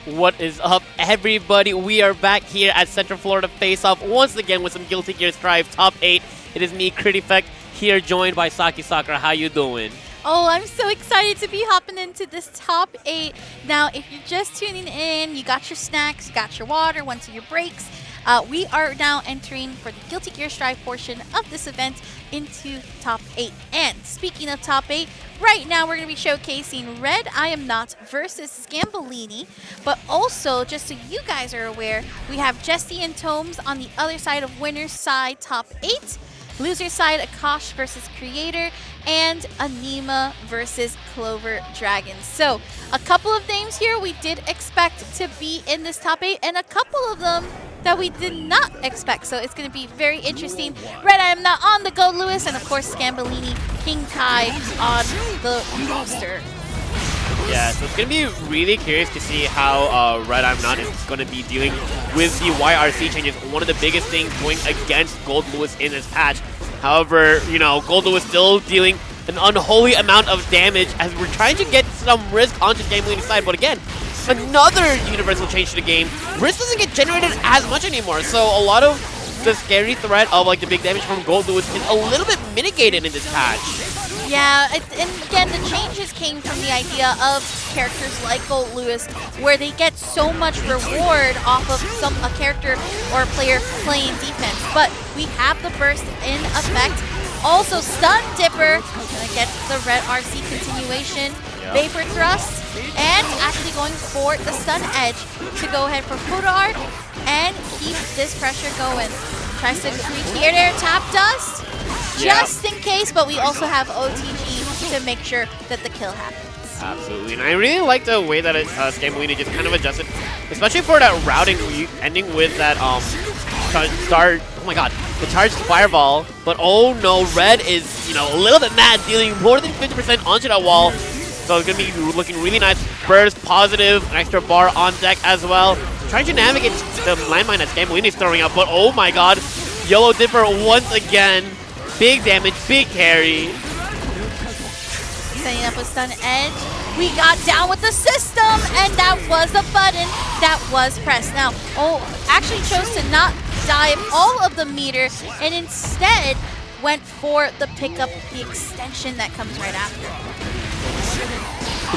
What is up, everybody? We are back here at Central Florida Face-Off once again with some Guilty Gear Strive Top 8. It is me, Cffo, here joined by Saki Sakura. How you doing? Oh, I'm so excited to be hopping into this top 8. Now, if you're just tuning in, you got your snacks, you got your water, went to your breaks. We are now entering for the Guilty Gear Strive portion of this event into top 8. And speaking of top 8, right now we're going to be showcasing Red I Am Not versus Scambolini. But also, just so you guys are aware, we have Jesse and Tomes on the other side of winner's side top 8. Loser side, Akash versus Creator, and Anima versus Clover Dragon. So, a couple of names here we did expect to be in this top 8, and a couple of them that we did not expect. So, it's going to be very interesting. Red I Am Not on the Go Lewis, and of course, Scambolini, King Kai on the roster. Yeah, so it's going to be really curious to see how Red I'm Not is going to be dealing with the YRC changes. One of the biggest things going against Gold Lewis in this patch. However, you know, Gold Lewis still dealing an unholy amount of damage as we're trying to get some risk onto Scambolini's side. But again, another universal change to the game. Risk doesn't get generated as much anymore. So a lot of the scary threat of like the big damage from Gold Lewis is a little bit mitigated in this patch. Yeah, and again, the changes came from the idea of characters like Gold Lewis, where they get so much reward off of a character or a player playing defense. But we have the burst in effect. Also, Stun Dipper, gonna get the Red RC continuation, Vapor Thrust, and actually going for the Stun Edge to go ahead for Photo Arc and keep this pressure going. Tries to reach the air tap dust. Just in case, but we also have OTG to make sure that the kill happens. Absolutely, and I really like the way that Scambolini just kind of adjusted, especially for that routing ending with that start. Oh my god, the charged fireball. But oh no, Red is, you know, a little bit mad, dealing more than 50% onto that wall. So it's gonna be looking really nice. Burst positive, an extra bar on deck as well. Trying to navigate the landmine that Scambolini is throwing out, but oh my god, Yellow Dipper once again. Big damage, big carry. Setting up a Stun Edge. We got down with the system, and that was a button that was pressed. Now, actually chose to not dive all of the meter, and instead went for the pickup, the extension that comes right after.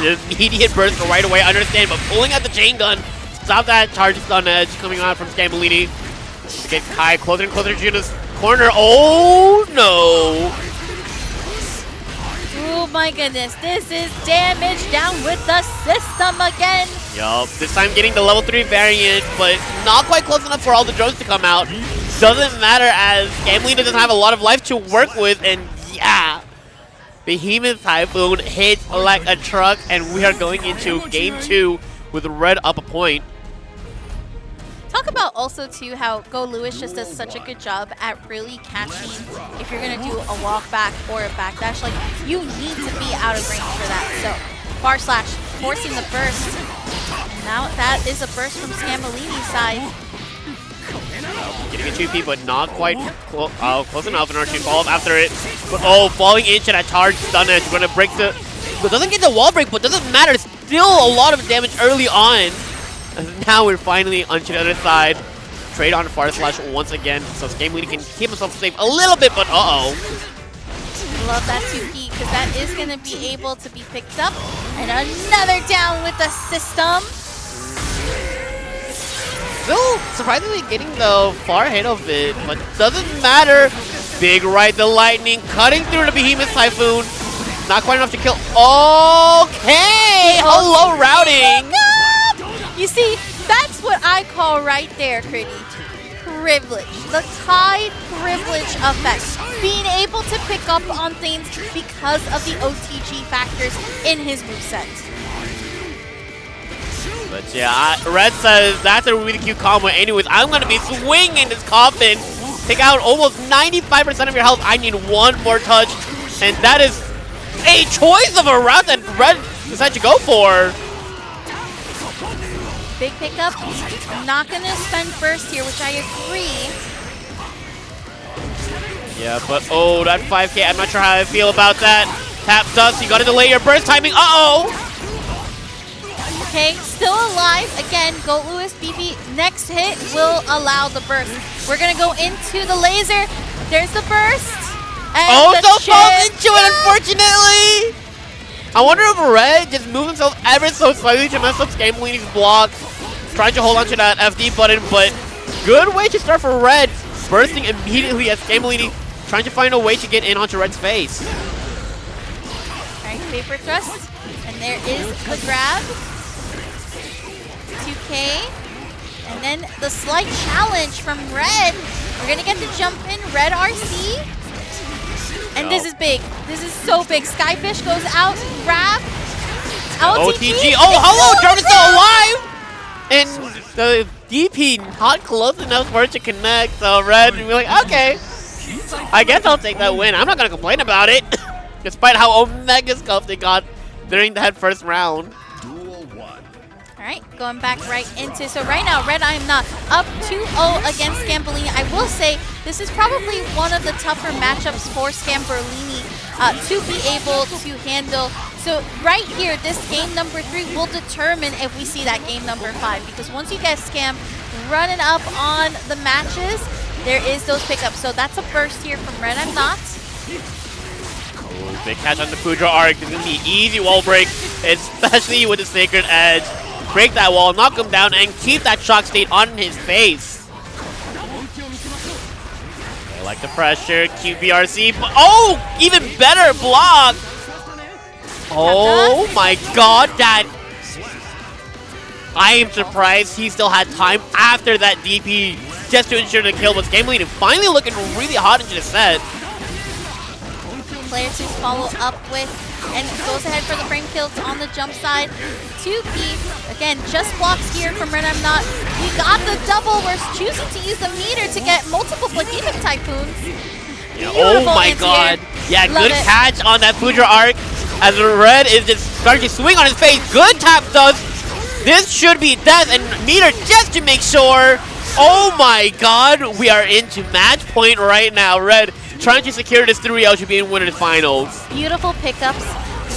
The immediate burst right away, understand, but pulling out the chain gun, stop that charge Stun Edge coming out from Scambolini. Get Kai closer and closer to this corner. Oh no! Oh my goodness, this is damage down with the system again. Yup, this time getting the level 3 variant, but not quite close enough for all the drones to come out. Doesn't matter as Scambolini doesn't have a lot of life to work with, and yeah, Behemoth Typhoon hits like a truck, and we are going into game 2 with Red up a point. Talk about also too how Go Lewis just does such a good job at really catching. If you're gonna do a walk back or a backdash, like you need to be out of range for that. So bar slash forcing the burst. And now that is a burst from Scambolini's side. Getting a 2P, but not quite close enough in order to follow up after it. But oh, falling into that charge Stun Edge, going to break the. But doesn't get the wall break, but doesn't matter. Still a lot of damage early on. Now we're finally onto the other side. Trade on far slash once again, so Scambolini can keep himself safe a little bit, but uh-oh. Love that 2P, because that is going to be able to be picked up. And another down with the system. Still surprisingly getting the far ahead of it, but doesn't matter. Big right, the lightning, cutting through the Behemoth Typhoon. Not quite enough to kill. Okay! Hello, routing! You see, that's what I call right there, Critty. Privilege. The Tide privilege effect. Being able to pick up on things because of the OTG factors in his moveset. But yeah, Red says that's a really cute combo. Anyways, I'm going to be swinging this coffin. Take out almost 95% of your health. I need one more touch. And that is a choice of a route that Red decided to go for. Big pickup. Not going to spend burst here, which I agree. Yeah, but oh, that 5K, I'm not sure how I feel about that. Tap dust, you got to delay your burst timing. Uh-oh! Okay, still alive. Again, Goat Lewis, Beefy. Next hit will allow the burst. We're going to go into the laser. There's the burst. And also falls into it, unfortunately. I wonder if Red just moved himself ever so slightly to mess up Scambolini's block. Trying to hold on to that FD button, but good way to start for Red. Bursting immediately as Scambolini trying to find a way to get in onto Red's face. Alright, Vapor Thrust. And there is the grab. 2K. And then the slight challenge from Red. We're going to get the jump in. Red RC. And this is big. This is so big. Skyfish goes out. Grab. OTG. Oh, hello! Jarvis still alive! And the DP not close enough for it to connect. So Red will be like, okay. I guess I'll take that win. I'm not going to complain about it. Despite how Omega scuffed they got during that first round. Alright, going back right into, so right now, Red I am not up 2-0 against Scambolini. I will say, this is probably one of the tougher matchups for Scambolini to be able to handle. So right here, this game number 3 will determine if we see that game number 5. Because once you get Scam running up on the matches, there is those pickups. So that's a burst here from Red I'm not. Big catch on the Fudra arc. This is going to be easy wall break, especially with the Sacred Edge. Break that wall, knock him down, and keep that shock state on his face. I like the pressure, QBRC. Oh, even better block. Oh my god, that. I am surprised he still had time after that DP just to ensure the kill. But Scambolini finally looking really hot into the set. Player 2 follow up with, and goes ahead for the frame kills on the jump side. 2P, again, just blocks here from Red I'm not. We got the double. We're choosing to use the meter to get multiple Blagimic Typhoons. Oh my god. Yeah, good catch on that Fudra arc as Red is just starting to swing on his face. Good tap does. This should be death, and meter just to make sure. Oh my god, we are into match point right now. Red trying to secure this 3-0 to be in winners finals. Beautiful pickups.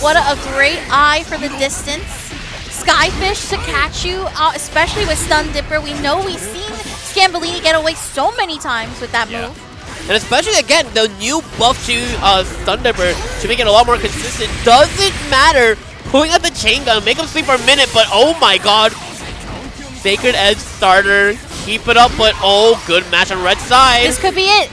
What a great eye for the distance. Skyfish to catch you, especially with Stun Dipper. We know we've seen Scambolini get away so many times with that move. And especially, again, the new buff to Stun Dipper to make it a lot more consistent. Doesn't matter. Pulling out the chain gun, make him sleep for a minute, but oh my god. Sacred Edge starter. Keep it up, but oh, good match on Red's side. This could be it.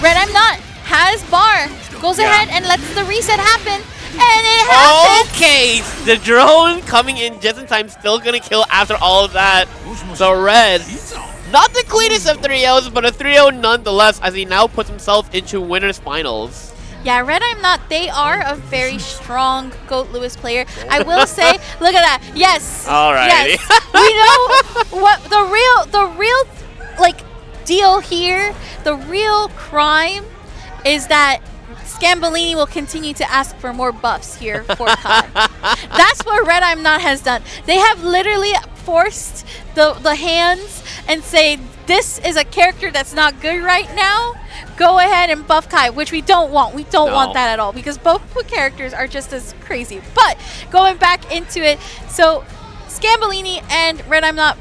Red I'm not has bar, goes ahead and lets the reset happen, and it happens! Okay, the drone coming in just in time, still gonna kill after all of that. So Red, not the cleanest of 3-0s, but a 3-0 nonetheless, as he now puts himself into winners finals. Yeah, Red I'm not, they are a very strong Goat Lewis player. I will say, look at that, yes. Alrighty. Yes. We know what the real like deal here, the real crime is that Scambolini will continue to ask for more buffs here for Kai. That's what Red I'm not has done. They have literally forced the hands and say, this is a character that's not good right now. Go ahead and buff Kai, which we don't want. We don't want that at all because both characters are just as crazy. But going back into it, so Scambolini and Red I'm not,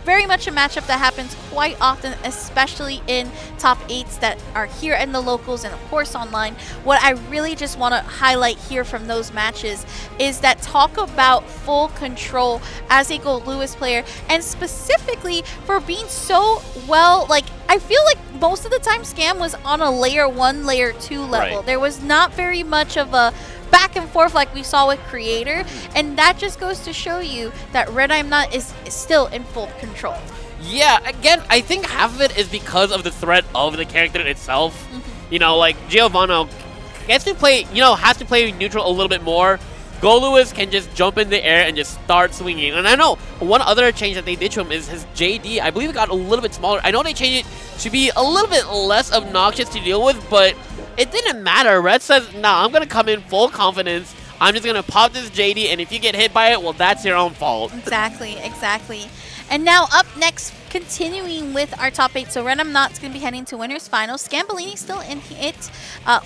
very much a matchup that happens quite often, especially in top 8s that are here in the locals and of course online. What I really just want to highlight here from those matches is that talk about full control as a Goat Lewis player, and specifically for being so well, like I feel like most of the time Scam was on a layer 1, layer 2 level. Right. There was not very much of a back and forth like we saw with Creator, and that just goes to show you that Red I'm not is still in full control. Yeah, again, I think half of it is because of the threat of the character itself. You know, like Giovanna gets to play, has to play neutral a little bit more. Goat Lewis can just jump in the air and just start swinging. And I know one other change that they did to him is his JD. I believe it got a little bit smaller. I know they changed it to be a little bit less obnoxious to deal with, but it didn't matter. Red says, nah, I'm going to come in full confidence. I'm just going to pop this JD, and if you get hit by it, well, that's your own fault. Exactly, exactly. And now up next continuing with our top 8. So Red I'm Not's going to be heading to winners finals. Scambolini still in it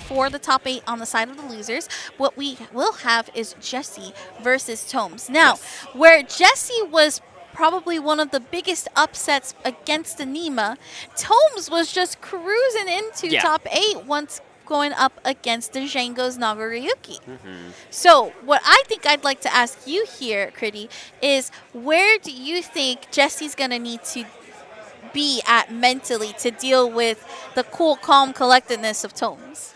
for the top 8 on the side of the losers. What we will have is Jesse versus Tomes. Now, where Jesse was probably one of the biggest upsets against Anima, Tomes was just cruising into top 8 once going up against the Django's Nagoriyuki. So what I think I'd like to ask you here, Critty, is where do you think Jesse's going to need to be at mentally to deal with the cool, calm collectedness of Tomes?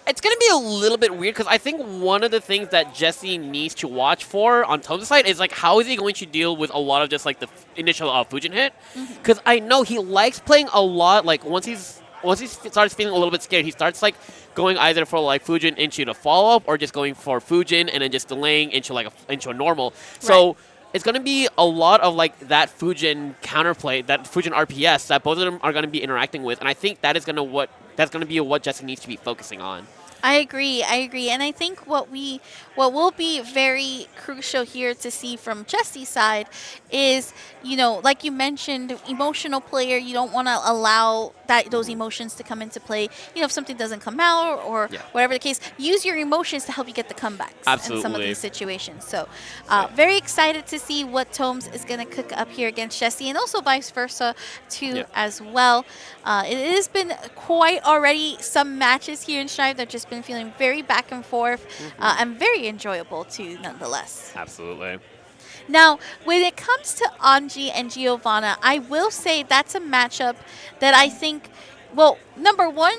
It's going to be a little bit weird because I think one of the things that Jesse needs to watch for on Tomes' side is like how is he going to deal with a lot of just like the initial Fujin hit? Because I know he likes playing a lot. Like once he starts feeling a little bit scared, he starts like going either for like Fujin into the follow up or just going for Fujin and then just delaying into like into a normal. So it's going to be a lot of like that Fujin counterplay, that Fujin RPS that both of them are going to be interacting with, and I think that is going to be what Jesse needs to be focusing on. I agree, and I think what will be very crucial here to see from Jesse's side is, you know, like you mentioned, emotional player. You don't want to allow those emotions to come into play. You know, if something doesn't come out or whatever the case, use your emotions to help you get the comebacks in some of these situations. So, very excited to see what Tomes is going to cook up here against Jesse, and also vice versa too as well. It has been quite already some matches here in Strive that just been feeling very back and forth and very enjoyable too nonetheless. Absolutely. Now, when it comes to Anji and Giovanna, I will say that's a matchup that I think, well, number one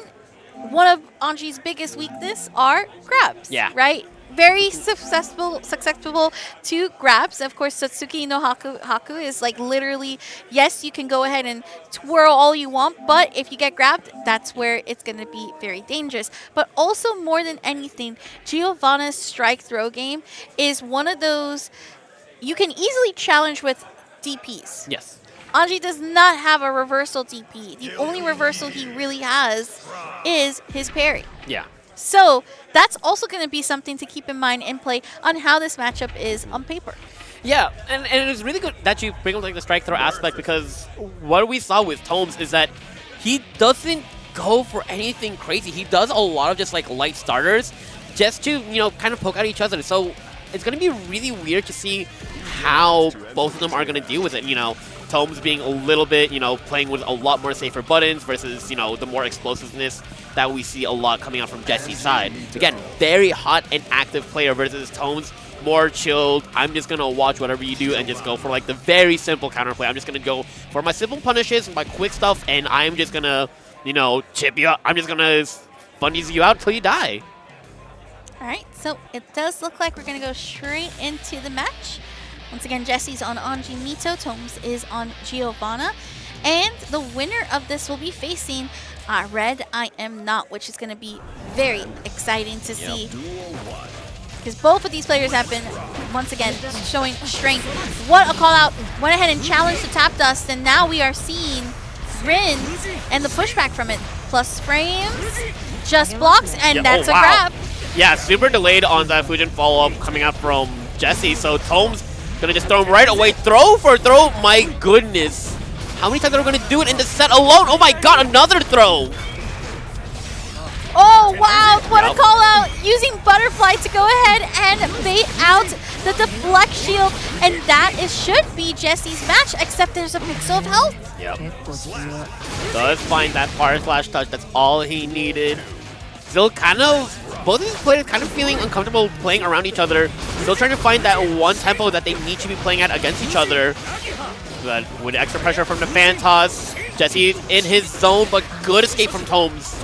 of Anji's biggest weakness are grabs, right? Very successful to grabs. Of course, Satsuki no Haku is like literally, yes, you can go ahead and twirl all you want, but if you get grabbed, that's where it's going to be very dangerous. But also more than anything, Giovanna's strike throw game is one of those you can easily challenge with DPs. Yes. Anji does not have a reversal DP. The only reversal he really has is his parry. Yeah. So that's also going to be something to keep in mind in play on how this matchup is on paper. Yeah, and it's really good that you bring up like the strike throw aspect, because what we saw with Tomes is that he doesn't go for anything crazy. He does a lot of just like light starters just to, you know, kind of poke at each other. So it's going to be really weird to see how both of them are going to deal with it. You know, Tomes being a little bit, you know, playing with a lot more safer buttons versus, you know, the more explosiveness that we see a lot coming out from Jesse's side. Again, very hot and active player versus Tomes, more chilled. I'm just going to watch whatever you do and just go for like the very simple counterplay. I'm just going to go for my simple punishes, my quick stuff, and I'm just going to, you know, chip you up. I'm just going to fundies you out till you die. All right, so it does look like we're going to go straight into the match. Once again, Jesse's on Anji Mito, Tomes is on Giovanna, and the winner of this will be facing Red I Am Not, which is going to be very exciting to see, because both of these players have been, once again, showing strength. What a call out. Went ahead and challenged the Tap Dust, and now we are seeing Rin and the pushback from it. Plus frames, just blocks, and that's a grab. Yeah, super delayed on that Fujin follow-up coming up from Jesse, so Tomes gonna just throw him right away. Throw for throw, my goodness. How many times are we gonna do it in the set alone? Oh my god, another throw. Oh wow, what a call out. Using Butterfly to go ahead and bait out the deflect shield. And that should be Jesse's match, except there's a pixel of health. Yep. Does find that fire slash touch, that's all he needed. Still kind of, both of these players kind of feeling uncomfortable playing around each other. Still trying to find that one tempo that they need to be playing at against each other. But with extra pressure from the fan toss, Jesse's in his zone, but good escape from Tomes.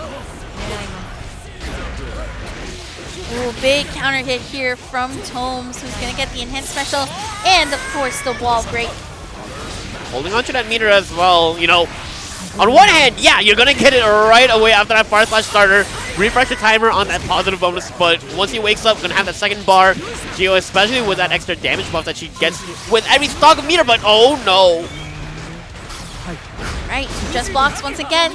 Ooh, big counter hit here from Tomes, who's going to get the enhanced special, and of course the wall break. Holding on to that meter as well, you know. On one hand, yeah, you're going to get it right away after that fire slash starter. Refresh the timer on that positive bonus, but once he wakes up, going to have that second bar. Gio, especially with that extra damage buff that she gets with every stock of meter, but oh no. Right, just blocks once again.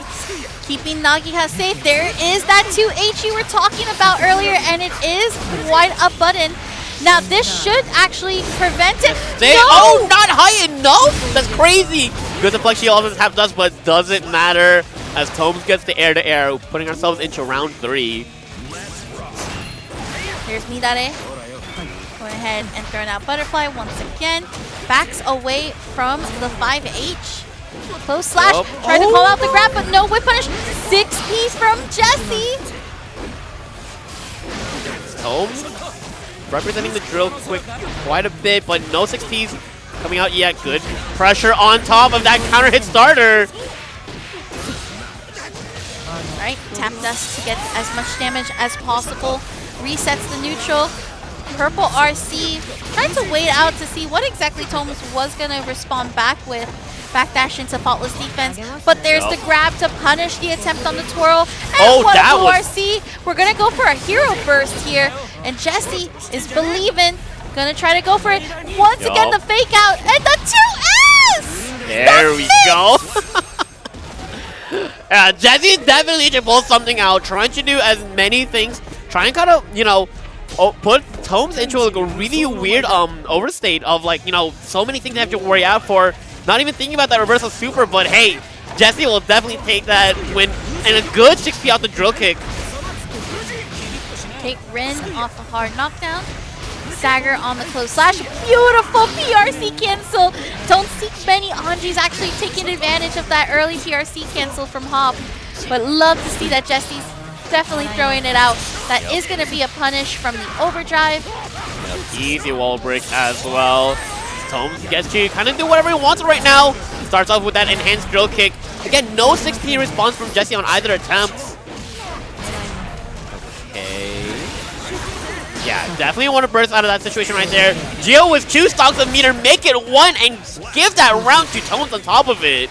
Keeping Nagiha safe. There is that 2H you were talking about earlier, and it is quite a button. Now, this should actually prevent it. Oh, not high enough? That's crazy. Good deflect shield also tap does, but doesn't matter as Tomes gets the air-to-air, putting ourselves into round 3. Here's Midare. Going ahead and throwing out Butterfly once again. Backs away from the 5H. Close slash. Tried to call out the grab, but no whip punish. 6P from Jesse. Tomes representing the drill quick quite a bit, but no 6Ps coming out yet. Good pressure on top of that counter hit starter. Right, tap dust to get as much damage as possible. Resets the neutral. Purple RC trying to wait out to see what exactly Tomes was going to respond back with. Backdash into Faultless Defense, but there's the grab to punish the attempt on the twirl. And what a blue RC. We're going to go for a hero burst here, and Jesse is believing. Going to try to go for it. Once again, the fake out, and the 2S! There we go. Yeah, Jesse definitely should pull something out, trying to do as many things, try and kind of, you know, put Tomes into like a really weird overstate of like, you know, so many things they have to worry out for. Not even thinking about that reversal super, but hey, Jesse will definitely take that win and a good 6P out the drill kick. Take Rin off a hard knockdown. Stagger on the close slash. Beautiful PRC cancel. Don't see many Anjis actually taking advantage of that early PRC cancel from Hop. But love to see that Jesse's definitely throwing it out. That is going to be a punish from the overdrive. Easy wall break as well. Tomes gets to kind of do whatever he wants right now. Starts off with that enhanced drill kick. Again, no 6P response from Jesse on either attempt. Okay. Yeah, definitely want to burst out of that situation right there. Geo with 2 stocks of meter, make it 1 and give that round to Tomes on top of it.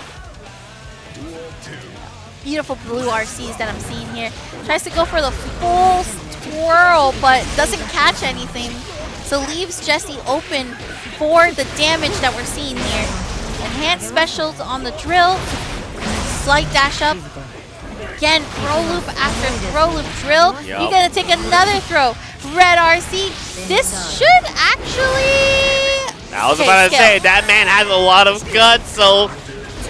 Beautiful blue RCs that I'm seeing here. Tries to go for the full twirl, but doesn't catch anything. So leaves Jesse open for the damage that we're seeing here. Enhanced specials on the drill. Slight dash up. Again, throw loop after throw loop drill. You're going to take another throw. Red RC. This should actually... I was about to say, that man has a lot of guts, so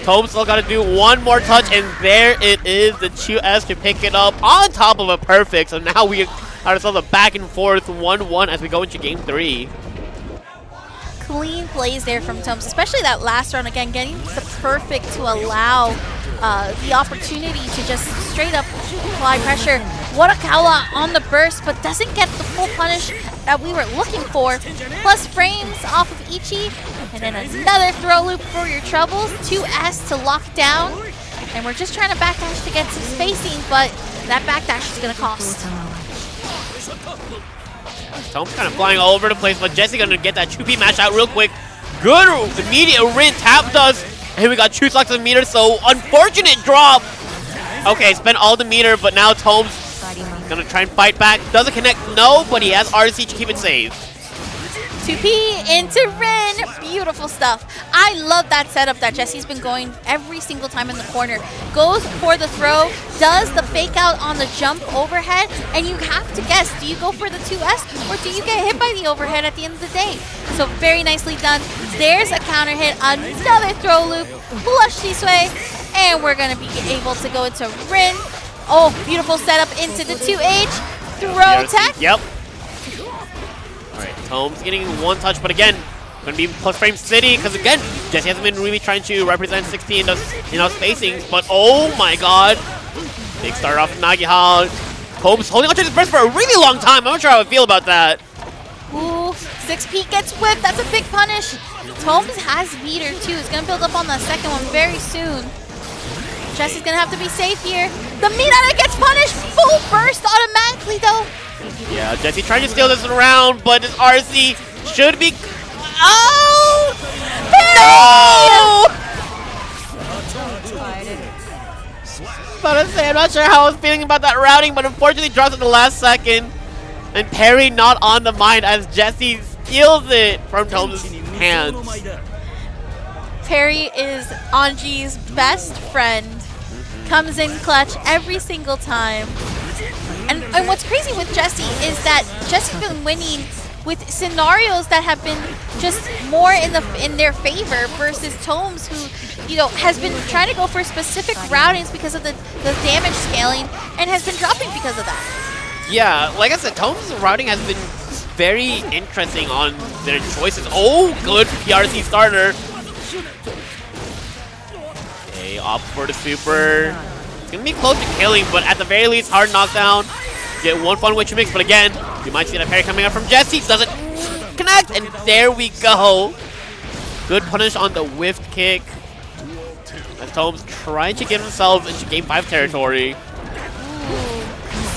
Tomes still got to do one more touch, and there it is, the 2S to pick it up on top of a perfect. So now we have ourselves a back and forth 1-1 as we go into game 3. Clean plays there from Tomes, especially that last round. Again, getting the perfect to allow the opportunity to just straight up apply pressure. What a Kaula on the burst, but doesn't get the full punish that we were looking for. Plus frames off of Ichi, and then another throw loop for your troubles. 2S to lock down, and we're just trying to backdash to get some spacing, but that backdash is going to cost. Tomes kind of flying all over the place, but Jesse gonna get that 2P match out real quick. Good immediate Rin tap does, and we got 2 stocks of meter, so unfortunate drop. Okay, spent all the meter, but now Tomes gonna try and fight back. Doesn't connect, no, but he has RC to keep it safe. 2P into Rin. Beautiful stuff. I love that setup that Jesse's been going every single time in the corner. Goes for the throw, does the fake out on the jump overhead, and you have to guess, do you go for the 2S or do you get hit by the overhead at the end of the day? So very nicely done. There's a counter hit, another throw loop, flush this way, and we're going to be able to go into Rin. Oh, beautiful setup into the 2H. Throw tech. Yep. Alright, Tomes getting 1 touch, but again, gonna be plus frame city, because again, Jesse hasn't been really trying to represent 60 in those spacings, but oh my god. Big start off of Nagihal. Tomes holding onto this burst for a really long time. I'm not sure how I feel about that. Ooh, 6P gets whipped. That's a big punish. Tomes has meter too. It's gonna build up on the second one very soon. Jesse's gonna have to be safe here. The Minata gets punished. Full burst automatically though. Yeah, Jesse trying to steal this round, but this RC should be... Oh! No! About to say, I'm not sure how I was feeling about that routing, but unfortunately drops at the last second. And Perry not on the mind as Jesse steals it from Tomes' hands. Perry is Anji's best friend. Comes in clutch every single time. And what's crazy with Jesse is that Jesse's been winning with scenarios that have been just more in their favor versus Tomes, who has been trying to go for specific routings because of the damage scaling and has been dropping because of that. Yeah, like I said, Tomes' routing has been very interesting on their choices. Oh, good PRC starter. Okay, opts for the super. It's gonna be close to killing, but at the very least, hard knockdown. Get one fun witch mix, but again, you might see that parry coming up from Jesse. Doesn't connect, and there we go. Good punish on the whiffed kick. As Tomes trying to get himself into Game 5 territory. Ooh.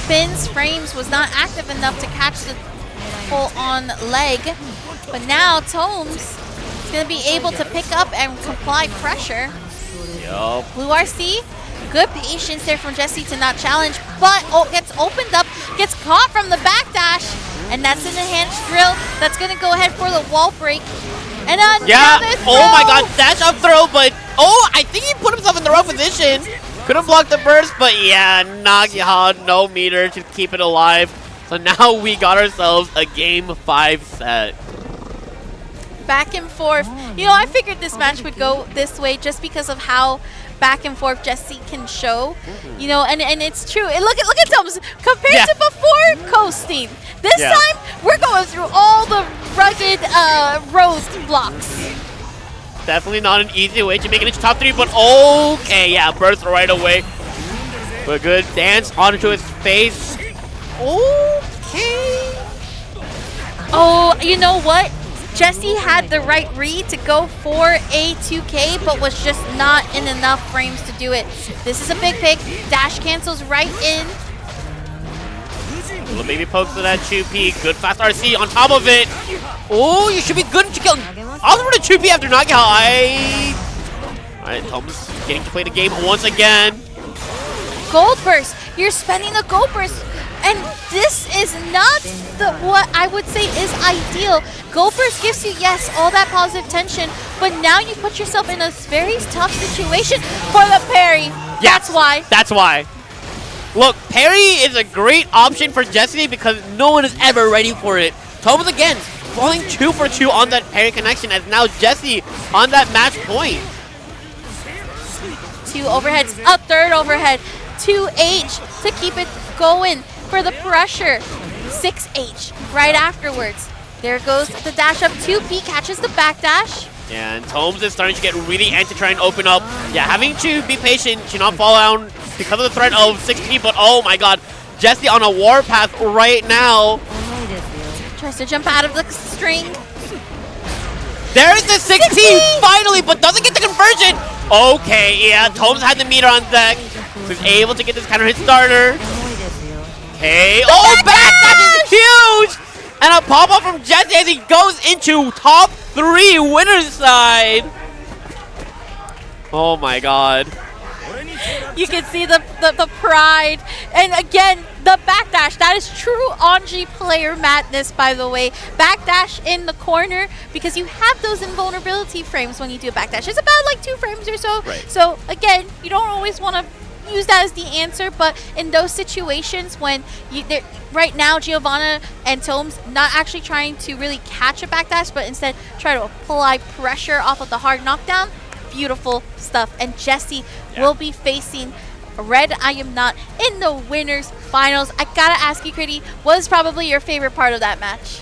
Spins frames was not active enough to catch the full-on leg, but now Tomes is going to be able to pick up and apply pressure. Yup. Blue RC, good patience there from Jesse to not challenge, but gets opened up, gets caught from the backdash, and that's an enhanced drill. That's going to go ahead for the wall break. And another throw. Oh my god, dash up throw, but I think he put himself in the wrong position. Couldn't block the burst, but yeah, Nagiha, no meter to keep it alive. So now we got ourselves a Game 5 set. Back and forth. I figured this match would go this way just because of how back and forth Jesse can show. And it's true. And look at Tomes compared to before coasting. This time we're going through all the rugged road blocks. Definitely not an easy way to make it into top 3, but okay, yeah, burst right away. But good dance onto his face. Okay. Oh, you know what? Jesse had the right read to go for a 2K, but was just not in enough frames to do it. This is a big pick. Dash cancels right in. Little baby pokes to that 2P. Good fast RC on top of it. Oh, you should be good to kill. Also for the 2P after knockout. Alright, Tomes getting to play the game once again. Gold burst. You're spending a gold burst. And this is not what I would say is ideal. Gold burst gives you, yes, all that positive tension, but now you put yourself in a very tough situation for the parry. Yes, That's why. Look, parry is a great option for Jesse because no one is ever ready for it. Tomes again, falling 2 for 2 on that parry connection as now Jesse on that match point. 2 overheads, a third overhead, 2H to keep it going for the pressure. 6H right afterwards. There goes the dash up. 2P catches the backdash. Yeah, and Tomes is starting to get really amped to try and open up. Yeah, having to be patient to not fall down because of the threat of 6P, but oh my god, Jesse on a warpath right now. Tries to jump out of the string. There's the 6P finally, but doesn't get the conversion. Okay, yeah, Tomes had the meter on deck. So he's able to get this counter hit starter. Okay, backdash is huge! And a pop-up from Jesse as he goes into top 3 winner's side. Oh my god. You can see the pride. And again, the backdash. That is true Anji player madness, by the way. Backdash in the corner because you have those invulnerability frames when you do a backdash. It's about like 2 frames or so. Right. So again, you don't always want to use that as the answer, but in those situations when right now Giovanna and Tomes not actually trying to really catch a backdash, but instead try to apply pressure off of the hard knockdown. Beautiful stuff. And Jesse will be facing Red I Am Not in the winners finals. I gotta ask you, Critty, what is probably your favorite part of that match?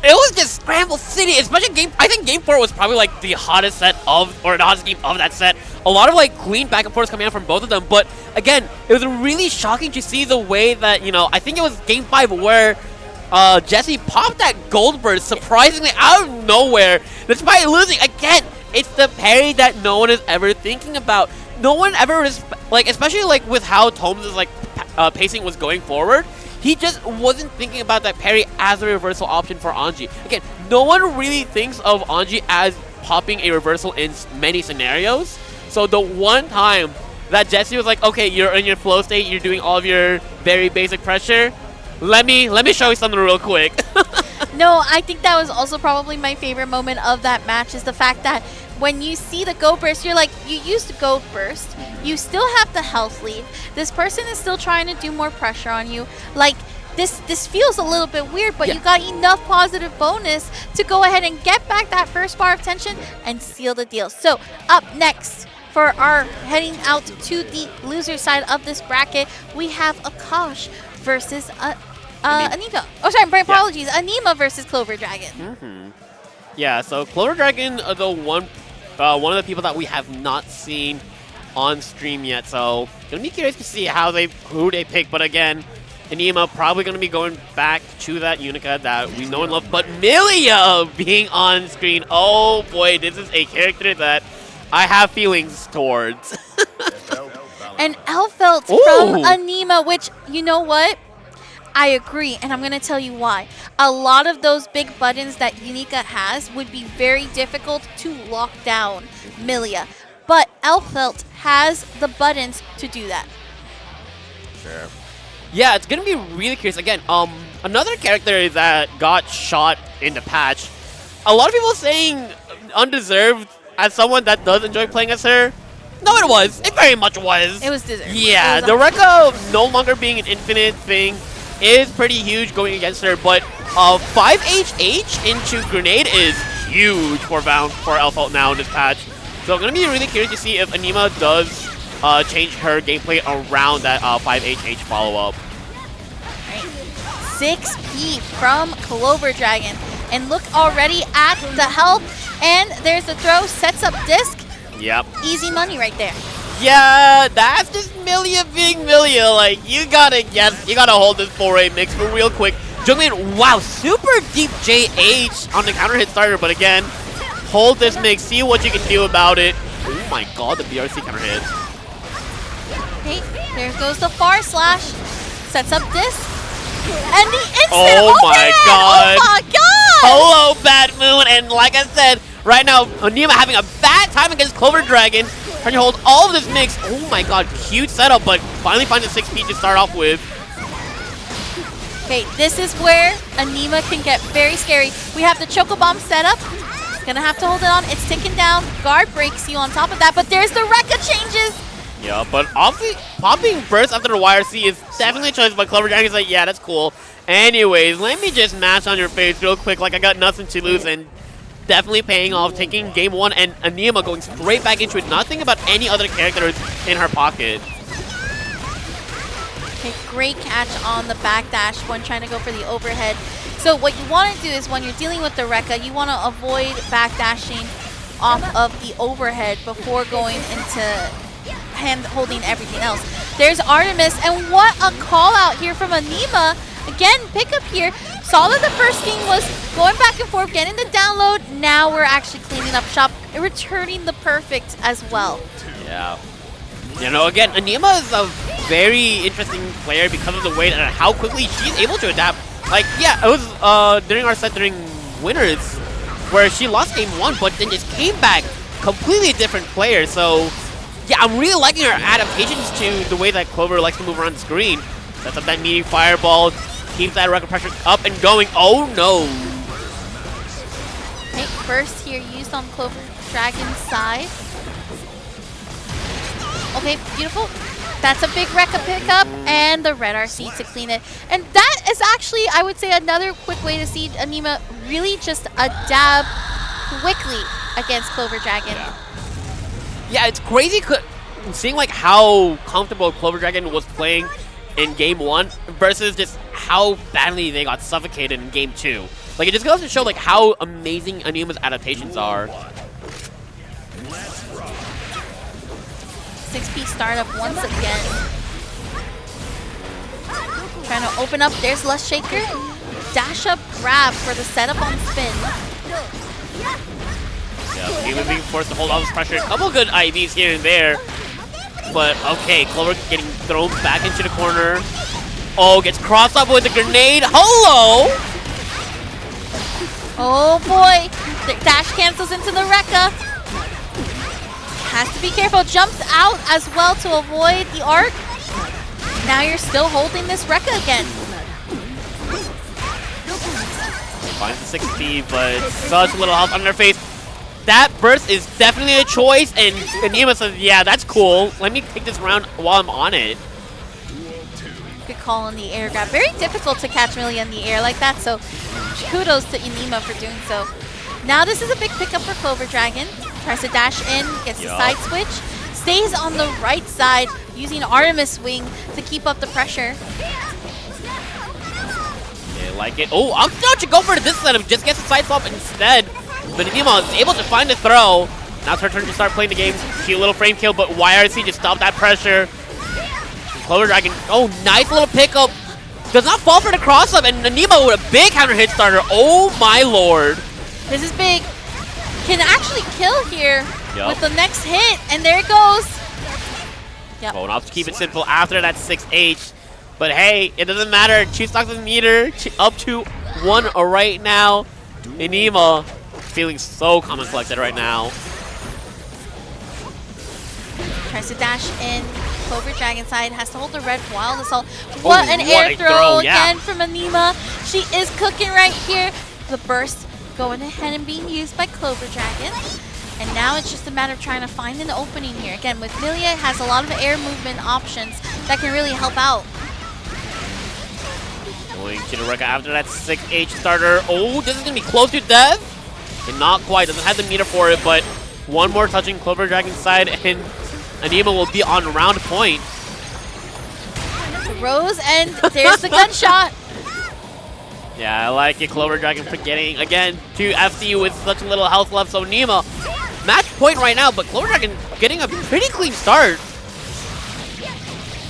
It was just Scramble City, especially I think Game 4 was probably like the hottest the hottest game of that set. A lot of like clean back and forth coming out from both of them, but again, it was really shocking to see the way that, I think it was Game 5 where Jesse popped that gold burst surprisingly out of nowhere, despite losing. Again, it's the parry that no one is ever thinking about. No one ever is, especially with how Tomes' pacing was going forward. He just wasn't thinking about that parry as a reversal option for Anji. Again, no one really thinks of Anji as popping a reversal in many scenarios. So the one time that Jesse was like, okay, you're in your flow state, you're doing all of your very basic pressure, let me show you something real quick. No, I think that was also probably my favorite moment of that match, is the fact that when you see the go burst, you're like, you used the go burst, you still have the health lead, this person is still trying to do more pressure on you. this feels a little bit weird, but you got enough positive bonus to go ahead and get back that first bar of tension and seal the deal. So up next, for our heading out to the loser side of this bracket, we have Akash versus Anita. Oh, sorry, my apologies. Anima versus Clover Dragon. Yeah, so Clover Dragon, the one of the people that we have not seen on stream yet, so gonna be curious to see who they pick. But again, Anima probably gonna be going back to that Unica that we know and love. But Milia being on screen, oh boy, this is a character that I have feelings towards. And Elfelt from Anima, which, you know what? I agree, and I'm going to tell you why. A lot of those big buttons that Unica has would be very difficult to lock down Milia. But Elfelt has the buttons to do that. Sure. Yeah, it's going to be really curious. Again, another character that got shot in the patch. A lot of people saying undeserved as someone that does enjoy playing as her. No, it was. It very much was. It was deserved. Yeah, the Rekka no longer being an infinite thing is pretty huge going against her, but 5HH into Grenade is huge for Elfelt now in this patch. So I'm going to be really curious to see if Anima does change her gameplay around that 5HH follow-up. Right. 6P from Clover Dragon. And look already at the health, and there's the throw, sets up disc. Yep. Easy money right there. Yeah, that's just Milia being Milia. Like, you gotta hold this 4A mix for real quick. Juggling, wow, super deep JH on the counter hit starter, but again, hold this mix, see what you can do about it. Oh my god, the BRC counter hit. Okay, there goes the far slash. Sets up this. And the instant Oh my god. Oh my god! Hello, Bad Moon, and like I said, right now, Anima having a bad time against Clover Dragon. Trying to hold all of this mix. Oh my god, cute setup, but finally find the 6P to start off with. Okay, this is where Anima can get very scary. We have the Choco Bomb set up. Gonna have to hold it on. It's ticking down. Guard breaks you on top of that, but there's the Rekka changes. Yeah, but obviously, popping burst after the YRC is definitely a choice, but Clover Dragon's like, yeah, that's cool. Anyways, let me just mash on your face real quick like I got nothing to lose, and definitely paying off, taking game one, and Anima going straight back into it, not thinking about any other characters in her pocket. Okay, great catch on the backdash when trying to go for the overhead. So what you want to do is when you're dealing with the Rekka, you want to avoid backdashing off of the overhead before going into hand holding everything else. There's Artemis, and what a call out here from Anima. Again, pickup here. Saw that the first thing was going back and forth, getting the download. Now we're actually cleaning up shop and returning the perfect as well. Yeah. You know, again, Anima is a very interesting player because of the way that how quickly she's able to adapt. Like, yeah, it was during our set during Winners where she lost game one, but then just came back completely different player. So, yeah, I'm really liking her adaptations to the way that Clover likes to move around the screen. Sets up that meaty fireball, keeps that record pressure up and going. Oh no! Okay, burst here used on Clover Dragon's side. Okay, beautiful. That's a big Rekka pickup and the red RC to clean it. And that is actually, I would say, another quick way to see Anima really just adapt quickly against Clover Dragon. Yeah, it's crazy seeing like how comfortable Clover Dragon was playing in game one versus just how badly they got suffocated in game two. Like, it just goes to show like how amazing Anima's adaptations are. 6P startup once again. Trying to open up. There's Lust Shaker. Dash up grab for the setup on spin. Yeah, he was being forced to hold off his pressure. A couple good IVs here and there. But okay, Clover getting thrown back into the corner. Oh, gets crossed up with the grenade. Hello! Oh boy. The dash cancels into the Rekka. Has to be careful. Jumps out as well to avoid the arc. Now you're still holding this Rekka again. Finds the 60, but such little health on their face. That burst is definitely a choice, and Anima says, yeah, that's cool. Let me take this round while I'm on it. Good call on the air grab. Very difficult to catch Millia in the air like that, so kudos to Anima for doing so. Now this is a big pickup for Clover Dragon. Tries to dash in, gets the side switch, stays on the right side using Artemis Wing to keep up the pressure. They like it. Oh, I'm not to go for this setup. Just gets a side swap instead. But Anima is able to find a throw. Now it's her turn to start playing the game. Cute little frame kill, but YRC just stopped that pressure. Clover Dragon, oh, nice little pickup. Does not fall for the cross-up, and Anima with a big counter hit starter. Oh my lord. This is big. Can actually kill here with the next hit, and there it goes. Yep. Going off to keep it simple after that 6H. But hey, it doesn't matter. 2 stocks of meter, up to 1 right now. Anima feeling so calm and collected right now. Tries to dash in. Clover Dragon side has to hold the red wild assault. What an air throw again from Anima. She is cooking right here. The burst going ahead and being used by Clover Dragon. And now it's just a matter of trying to find an opening here. Again, with Millia, it has a lot of air movement options that can really help out. Going to the Rekka after that 6H starter. Oh, this is going to be close to death. And not quite. Doesn't have the meter for it, but one more touching Clover Dragon's side, and Anima will be on round point. Rose, and there's the gunshot. Yeah, I like it. Clover Dragon forgetting, again, to FD with such little health left. So Anima, match point right now, but Clover Dragon getting a pretty clean start.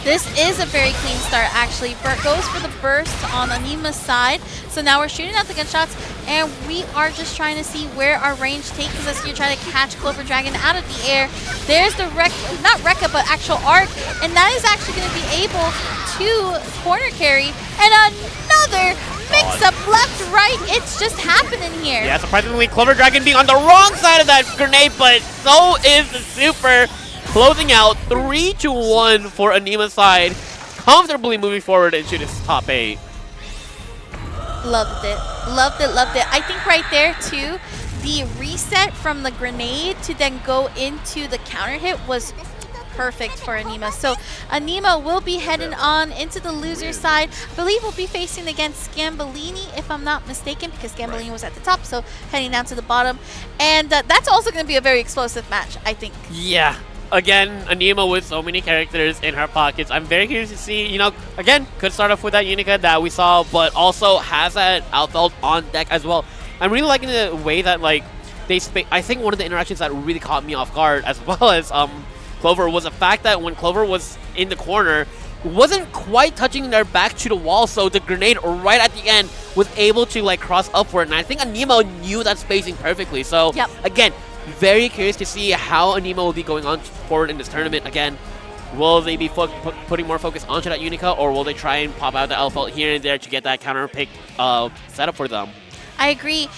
This is a very clean start, actually. Bert goes for the burst on Anima's side. So now we're shooting out the gunshots, and we are just trying to see where our range takes us here, trying to catch Clover Dragon out of the air. There's the not Rekka, but actual arc, and that is actually going to be able to corner carry. And another mix-up left, right. It's just happening here. Yeah, surprisingly, Clover Dragon being on the wrong side of that grenade, but so is the super. Closing out 3-1 for Anima's side, comfortably moving forward into this top 8. Loved it. Loved it, loved it. I think right there, too, the reset from the grenade to then go into the counter hit was perfect for Anima. So Anima will be heading on into the loser side. I believe we'll be facing against Scambolini, if I'm not mistaken, because Scambolini was at the top, so heading down to the bottom. And that's also going to be a very explosive match, I think. Yeah. Again, Anima with so many characters in her pockets. I'm very curious to see, you know, again, could start off with that Unica that we saw, but also has that Outfeld on deck as well. I'm really liking the way that, like, I think one of the interactions that really caught me off guard, as well as Clover, was the fact that when Clover was in the corner, wasn't quite touching their back to the wall, so the grenade right at the end was able to, like, cross upward, and I think Anima knew that spacing perfectly. So, again, very curious to see how Anima will be going on forward in this tournament. Again, will they be putting more focus onto that Unica, or will they try and pop out the Alpha here and there to get that counter pick set up for them? I agree.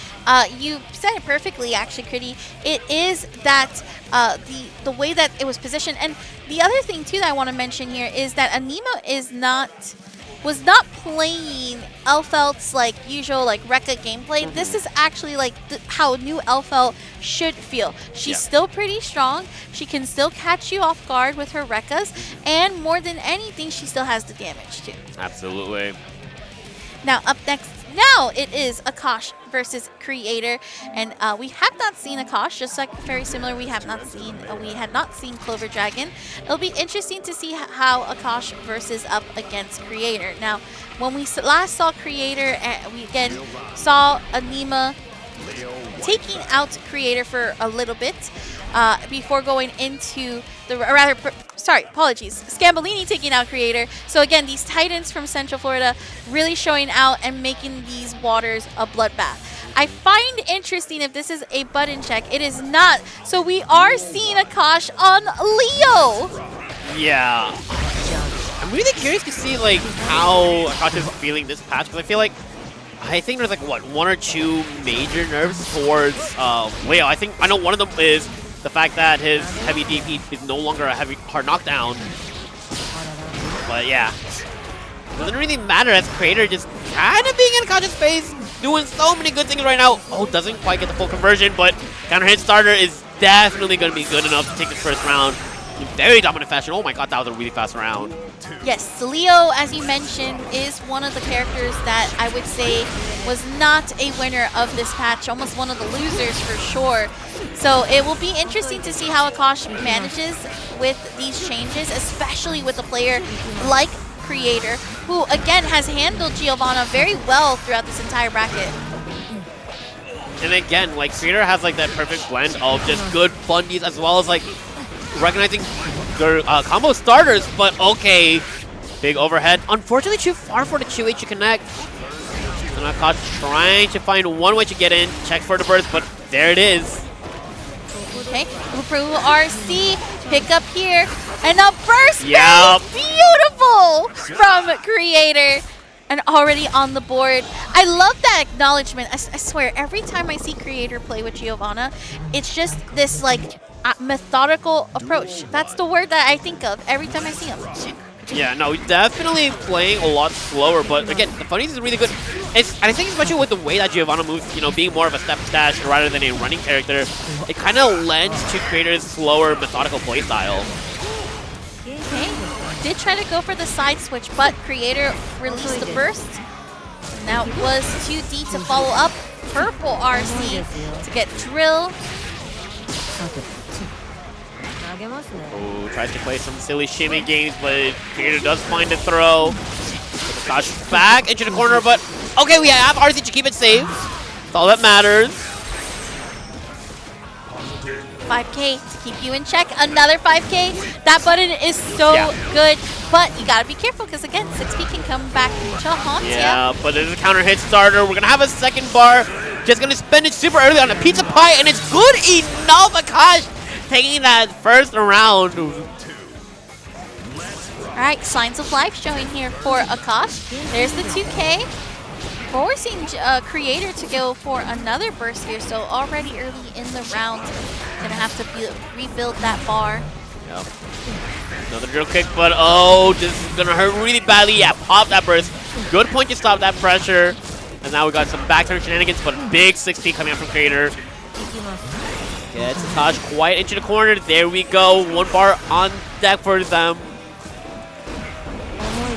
You said it perfectly, actually, Critty. It is that the way that it was positioned. And the other thing, too, that I want to mention here is that Anima was not playing Elfelt's like usual like Rekka gameplay. This is actually like how new Elfelt should feel. She's still pretty strong. She can still catch you off guard with her Rekkas, and more than anything, she still has the damage too. Absolutely. Now up next, now it is Akash versus Creator, and we have not seen Akash. Just like very similar, we had not seen Clover Dragon. It'll be interesting to see how Akash versus up against Creator. Now, when we last saw Creator, we again saw Anima taking out Creator for a little bit before going into the apologies, Scambolini taking out Creator. So again, these Titans from Central Florida really showing out and making these waters a bloodbath. I find interesting if this is a button check. It is not. So we are seeing Akash on Leo. Yeah. I'm really curious to see like how Akash is feeling this patch, because I think there's like what, 1 or 2 major nerfs towards Leo. I know one of them is the fact that his heavy DP is no longer a hard knockdown. But yeah, doesn't really matter as Creator just kind of being in Akash's face, doing so many good things right now. Oh, doesn't quite get the full conversion, but counter hit starter is definitely going to be good enough to take this first round. very dominant fashion. Oh my god, that was a really fast round. Yes, Leo, as you mentioned, is one of the characters that I would say was not a winner of this patch, almost one of the losers for sure. So it will be interesting to see how Akash manages with these changes, especially with a player like Creator, who again has handled Giovanna very well throughout this entire bracket. And again, like, Creator has like that perfect blend of just good fundies as well as like recognizing their combo starters, but okay. Big overhead. Unfortunately, too far for the 2H to connect. And Akash trying to find one way to get in. Check for the burst, but there it is. Okay, Uprool RC, pick up here, and a burst Yep. base, beautiful from Creator, and already on the board. I love that acknowledgement. I swear, every time I see Creator play with Giovanna, it's just this like methodical approach. That's the word that I think of every time I see him. Yeah, no, definitely playing a lot slower, but again, the funnies is really good. And I think especially with the way that Giovanna moves, you know, being more of a step dash rather than a running character, it kind of lends to Creator's slower, methodical playstyle. Okay, did try to go for the side switch, but Creator released the burst. Now it was 2D to follow up. Purple RC to get Drill. Oh, tries to play some silly shimmy games, but Creator does find a throw. Gosh, back into the corner, but okay, we have RC to keep it safe. That's all that matters. 5K to keep you in check. Another 5K. That button is so good, but you gotta be careful because again, 6P can come back to haunt ya. Yeah, but there's a counter hit starter. We're gonna have a second bar. Just gonna spend it super early on a pizza pie, and it's good enough. Akash taking that first round. Alright, signs of life showing here for Akash. There's the 2K. Forcing Creator to go for another burst here, so already early in the round. Gonna have to rebuild that bar. Yep. Another drill kick, but oh, this is gonna hurt really badly. Yeah, pop that burst. Good point to stop that pressure. And now we got some back turn shenanigans, but big 6P coming up from Creator. Gets Akash quite into the corner. There we go. One bar on deck for them.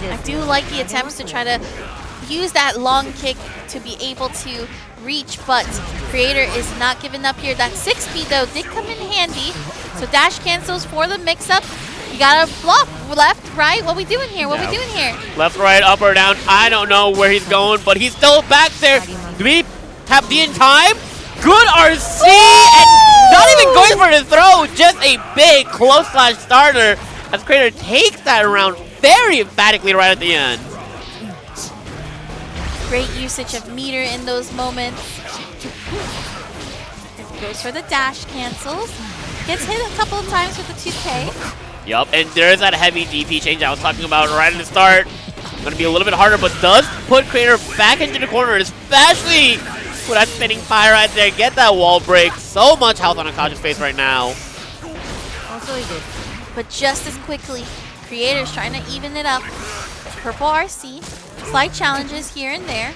I do like the attempts to try to use that long kick to be able to reach, but Creator is not giving up here. That 6P though did come in handy. So dash cancels for the mix-up. You gotta block left, right. What we doing here? What we doing here? Left, right, up or down. I don't know where he's going, but he's still back there. Do we tap D in time? Good RC, and not even going for the throw, just a big close slash starter as Creator takes that round very emphatically right at the end. Great usage of meter in those moments. Goes for the dash cancels. Gets hit a couple of times with the 2K. Yup, and there's that heavy DP change I was talking about right at the start. Gonna be a little bit harder, but does put Creator back into the corner, especially with that spinning fire right there. Get that wall break. So much health on Akash's face right now. But just as quickly, Creator's trying to even it up. Purple RC, slight challenges here and there.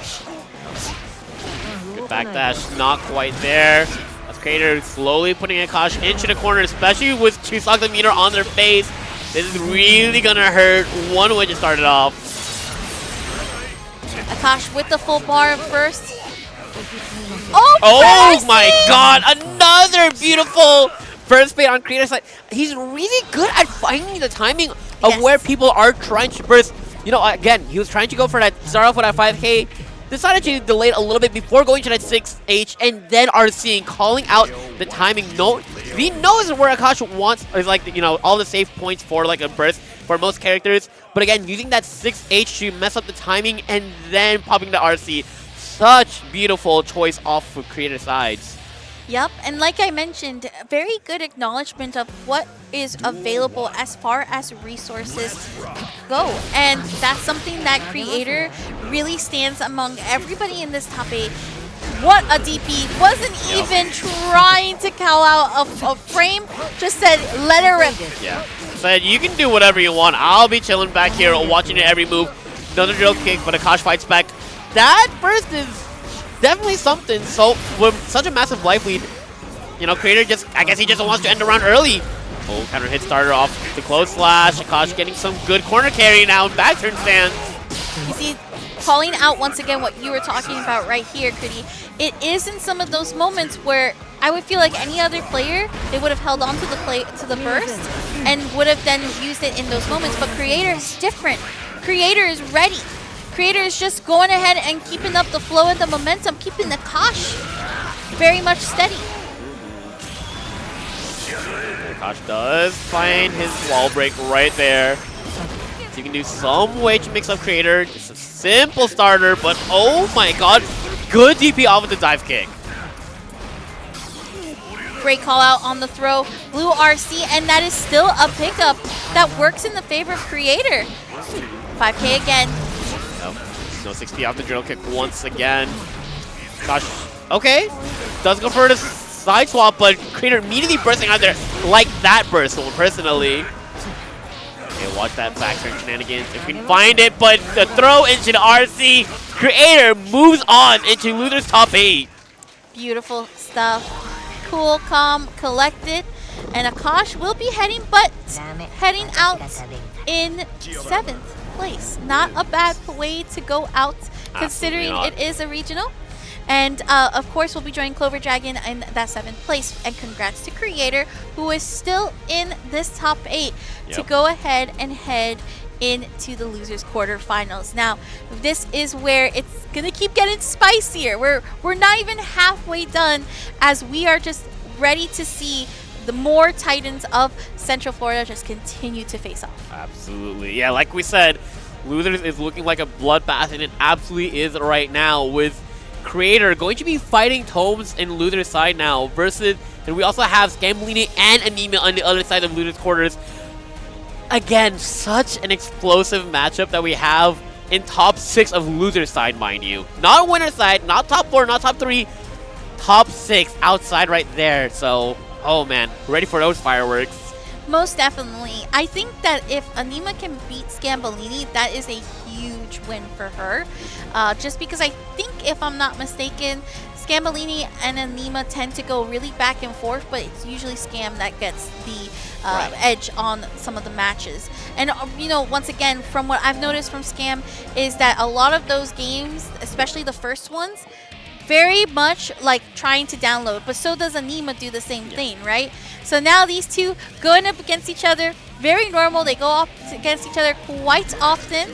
Good backdash, not quite there. As Creator slowly putting Akash into the corner, especially with 2 stocks of meter on their face. This is really gonna hurt. One way to start it off. Akash with the full bar of burst. Oh my god, another beautiful first bait on Creator's side. He's really good at finding the timing of where people are trying to burst. You know, again, he was trying to go for that, start off with that 5K, decided to delay it a little bit before going to that 6H, and then RCing, calling out the timing. No, he knows where Akash wants, is like, you know, all the safe points for like a burst for most characters. But again, using that 6H to mess up the timing and then popping the RC. Such beautiful choice off for Creator sides. Yep, and like I mentioned, very good acknowledgement of what is available as far as resources go. And that's something that Creator really stands among everybody in this top 8. What a DP. Wasn't even trying to call out a frame, just said, let her rip. Yeah. Said, you can do whatever you want. I'll be chilling back here watching every move. Another drill kick, but Akash fights back. That burst is definitely something. So with such a massive life lead, you know, Creator just, I guess he just wants to end the round early. Oh, counter hit starter off the close slash. Akash getting some good corner carry now in back turn stance. You see, calling out once again what you were talking about right here, Kuti. It is in some of those moments where I would feel like any other player, they would have held on to the burst and would have then used it in those moments. But Creator is different. Creator is ready. Creator is just going ahead and keeping up the flow and the momentum, keeping the Akash very much steady. Akash does find his wall break right there. So you can do some way to mix up Creator. Just a simple starter, but oh my god, good DP off of the dive kick. Great call out on the throw. Blue RC, and that is still a pickup that works in the favor of Creator. 5K again. Yep. No 6P off the drill kick once again. Gosh, okay. Does go for the side swap, but Creator immediately bursting out there like that burst personally. Okay, watch that back turn shenanigans if we can find it, but the throw into the RC. Creator moves on into loser's top 8. Beautiful stuff. Cool, calm, collected, and Akash will be heading out in 7th place. Not a bad way to go out, considering it is a regional. And of course, we'll be joining Clover Dragon in that 7th place. And congrats to Creator, who is still in this top 8 to go ahead and head into the losers quarterfinals. Now, this is where it's gonna keep getting spicier. We're not even halfway done, as we are just ready to see the more Titans of Central Florida just continue to face off. Absolutely. Yeah, like we said, losers is looking like a bloodbath, and it absolutely is right now, with Creator going to be fighting Tomes in losers side now versus, and we also have Scambolini and Anima on the other side of losers quarters. Again, such an explosive matchup that we have in top 6 of loser side, mind you. Not winner side, not top 4, not top 3, top 6 outside right there. So, oh man, ready for those fireworks. Most definitely. I think that if Anima can beat Scambolini, that is a huge win for her. Just because I think, if I'm not mistaken, Scambolini and Anima tend to go really back and forth, but it's usually Scam that gets the edge on some of the matches. And you know, once again, from what I've noticed from Scam is that a lot of those games, especially the first ones, very much like trying to download, but so does Anima do the same thing, right? So now these two going up against each other, very normal. They go up against each other quite often.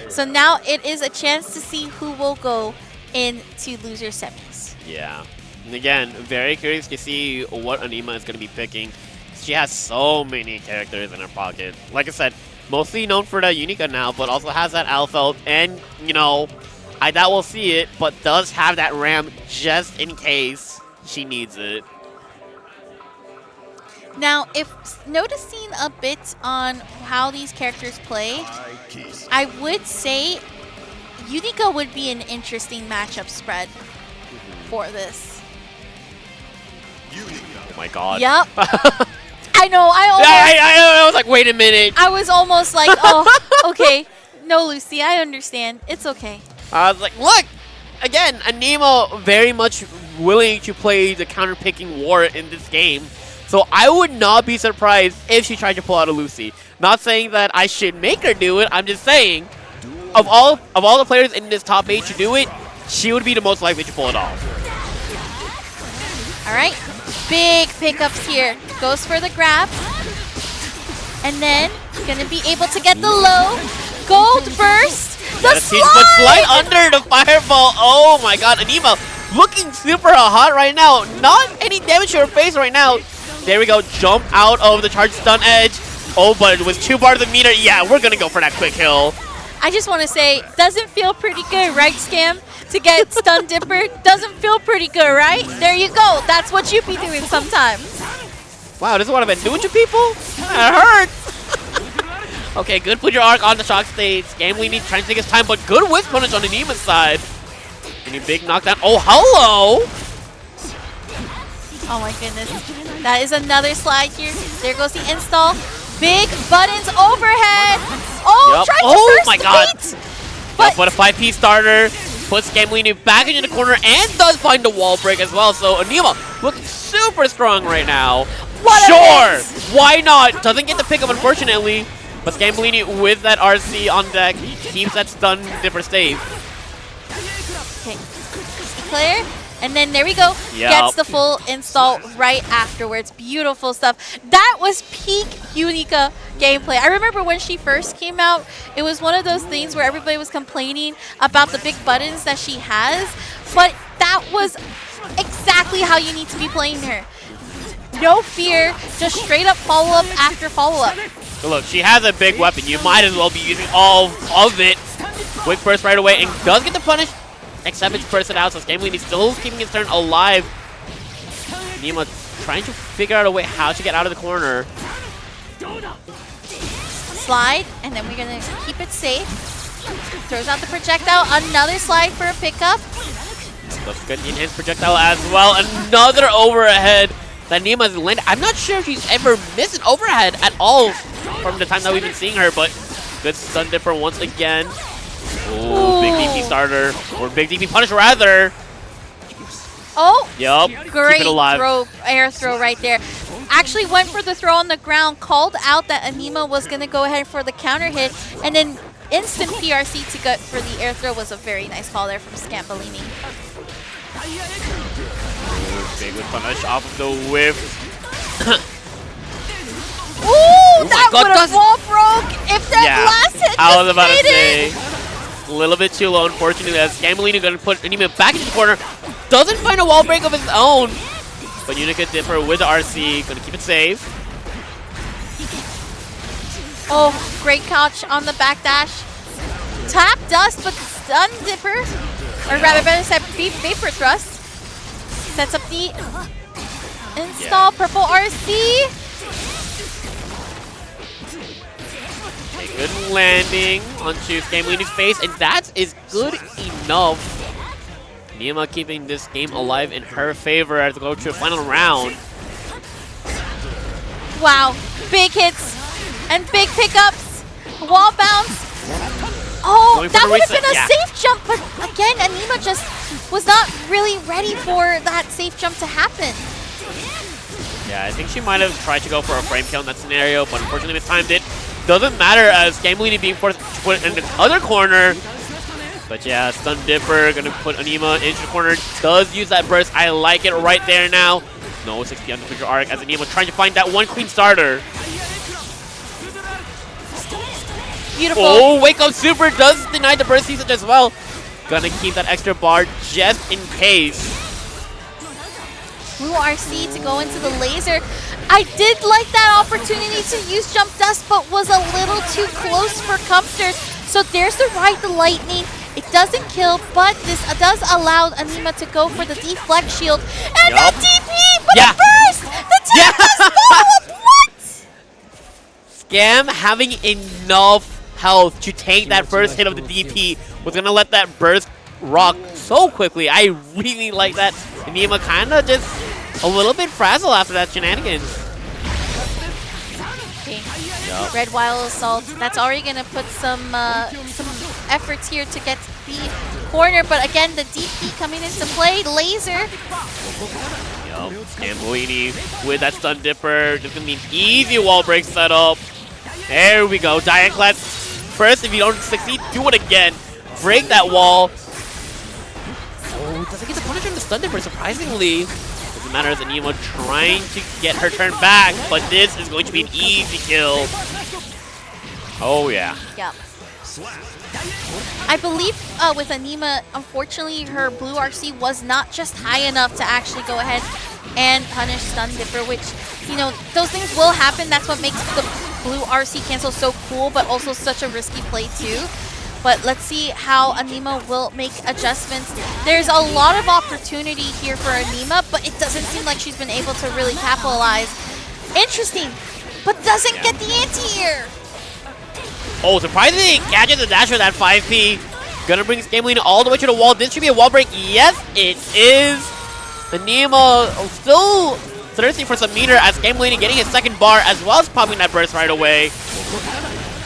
So now it is a chance to see who will go into loser semis. Yeah. And again, very curious to see what Anima is going to be picking. She has so many characters in her pocket. Like I said, mostly known for that Unica now, but also has that Alfeld. And, you know, I doubt we'll see it, but does have that Ram just in case she needs it. Now, if noticing a bit on how these characters play, I would say Unica would be an interesting matchup spread for this. Oh my god. Yep. I know, I was like, wait a minute. I was almost like, oh, okay. No, Lucy, I understand. It's okay. I was like, look! Again, Anima very much willing to play the counter-picking war in this game. So I would not be surprised if she tried to pull out a Lucy. Not saying that I should make her do it, I'm just saying, of all the players in this top 8 to do it, she would be the most likely to pull it off. Alright, big pickups here. Goes for the grab. And then, gonna be able to get the low. Gold burst. The slide under the fireball. Oh my god, Anima looking super hot right now. Not any damage to her face right now. There we go, jump out of the charge stun edge. Oh, but it was 2 bars of meter. Yeah, we're gonna go for that quick kill. I just want to say, doesn't feel pretty good, right, Scam? To get stun dipper, doesn't feel pretty good, right? There you go. That's what you be doing sometimes. Wow, this is what I've been doing to people? That hurts. Okay, good put your arc on the shock stage. Scambolini trying to take his time, but good whiff punish on Anima's side. Any big knockdown. Oh, hello! Oh my goodness. That is another slide here. There goes the install. Big buttons overhead. Oh, yep. trying to oh burst my god. But, but a 5P starter puts Scambolini back into the corner and does find the wall break as well. So Anima looking super strong right now. What a Sure! miss. Why not? Doesn't get the pickup, unfortunately. But Scambolini with that RC on deck keeps that stun dipper safe. Okay, clear. And then there we go. Yep. Gets the full install right afterwards. Beautiful stuff. That was peak Unica gameplay. I remember when she first came out, it was one of those things where everybody was complaining about the big buttons that she has, but that was exactly how you need to be playing her. No fear, just straight up follow-up after follow-up. So look, she has a big weapon. You might as well be using all of it. Quick burst right away and does get the punish. Except it's bursted out, so Scambolini still keeping his turn alive. Nima trying to figure out a way how to get out of the corner. Slide, and then we're gonna keep it safe. Throws out the projectile, another slide for a pickup. Looks good, the enhanced projectile as well. Another overhead that Nima's landed. I'm not sure if she's ever missed an overhead at all from the time that we've been seeing her, but good stun dipper once again. Ooh, big DP starter, or big DP punish rather. Oh, Yup, great keep it alive. throw, air throw right there. Actually went for the throw on the ground, called out that Anima was going to go ahead for the counter hit, and then instant PRC to go for the air throw was a very nice call there from Scambolini. Big with punish off of the whiff. Ooh, that God, would have wall broke if that last hit I was about to just say, made it. a little bit too low, unfortunately, as Scambolini going to put Anima back into the corner. Doesn't find a wall break of his own. But Unica Dipper with the RC, going to keep it safe. Oh, great couch on the backdash. Tap dust, but stun dipper, or rather better said, vapor thrust. Sets up the install purple RC. A good landing onto Scambolini's face, and that is good enough. Nima keeping this game alive in her favor as we go to a final round. Wow, big hits and big pickups. Wall bounce. Oh, that would have been a safe jump, but again, Anima just was not really ready for that safe jump to happen. Yeah, I think she might have tried to go for a frame kill in that scenario, but unfortunately mistimed it. Doesn't matter as Scambolini being forced to put in the other corner. But yeah, Stun Dipper gonna put Anima into the corner. Does use that burst. I like it right there now. No 60 on the figure arc as Anima trying to find that one clean starter. Beautiful. Oh, Wake Up Super does deny the burst usage as well. Gonna keep that extra bar just in case. Blue RC to go into the laser. I did like that opportunity to use Jump Dust, but was a little too close for Comfort. So there's the ride the lightning. It doesn't kill, but this does allow Anima to go for the deflect shield. And that DP, but the burst! The tap does follow-up, what? Scam having enough health to take that first hit of the DP was gonna let that burst rock so quickly. I really like that. Anima kind of just a little bit frazzled after that shenanigans. Okay. Red Wild Assault. That's already gonna put some efforts here to get the corner, but again, the DP coming into play. Laser. Scambolini with that Stun Dipper. Just gonna be an easy wall break setup. There we go. Diane Clap. First, if you don't succeed, do it again. Break that wall. Oh, doesn't get the punish from the Stun Dipper, surprisingly. Doesn't matter as Anima trying to get her turn back, but this is going to be an easy kill. Oh, yeah. Yep. I believe with Anima, unfortunately, her blue RC was not just high enough to actually go ahead and punish Stun Dipper, which, you know, those things will happen. That's what makes the blue RC cancel so cool, but also such a risky play, too. But let's see how Anima will make adjustments. There's a lot of opportunity here for Anima, but it doesn't seem like she's been able to really capitalize. Interesting, but doesn't get the anti-air. Oh, surprisingly, catches the dash with that 5P. Gonna bring Scambolini all the way to the wall. This should be a wall break. Yes, it is. Anima still thirsty for some meter as Scambolini getting his second bar as well as popping that burst right away.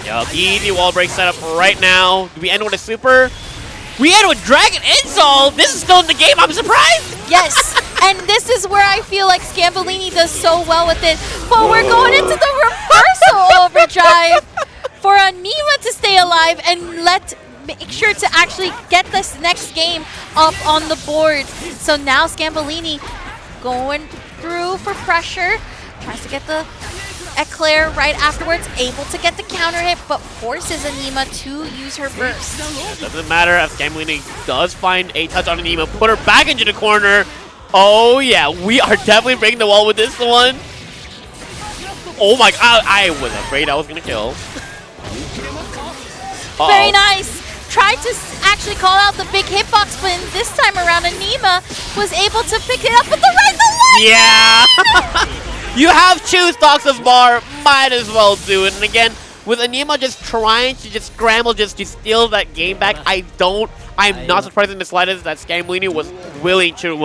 Yup, easy wall break setup right now. Do we end with a super? We end with Dragon Insult! This is still in the game, I'm surprised! Yes, And this is where I feel like Scambolini does so well with it. But we're going into the reversal overdrive for Anima to stay alive and make sure to actually get this next game up on the board. So now Scambolini going through for pressure, tries to get the Eclair right afterwards, able to get the counter hit, but forces Anima to use her burst. It doesn't matter if Scambolini does find a touch on Anima, put her back into the corner. Oh yeah, we are definitely breaking the wall with this one. Oh my god, I was afraid I was gonna kill. Very nice. Tried to actually call out the big hitbox, but this time around Anima was able to pick it up with the right leg. Yeah. You have 2 stocks of bar, might as well do it. And again, with Anima just trying to just scramble just to steal that game back, I'm not surprised in the slightest that Scambolini was willing to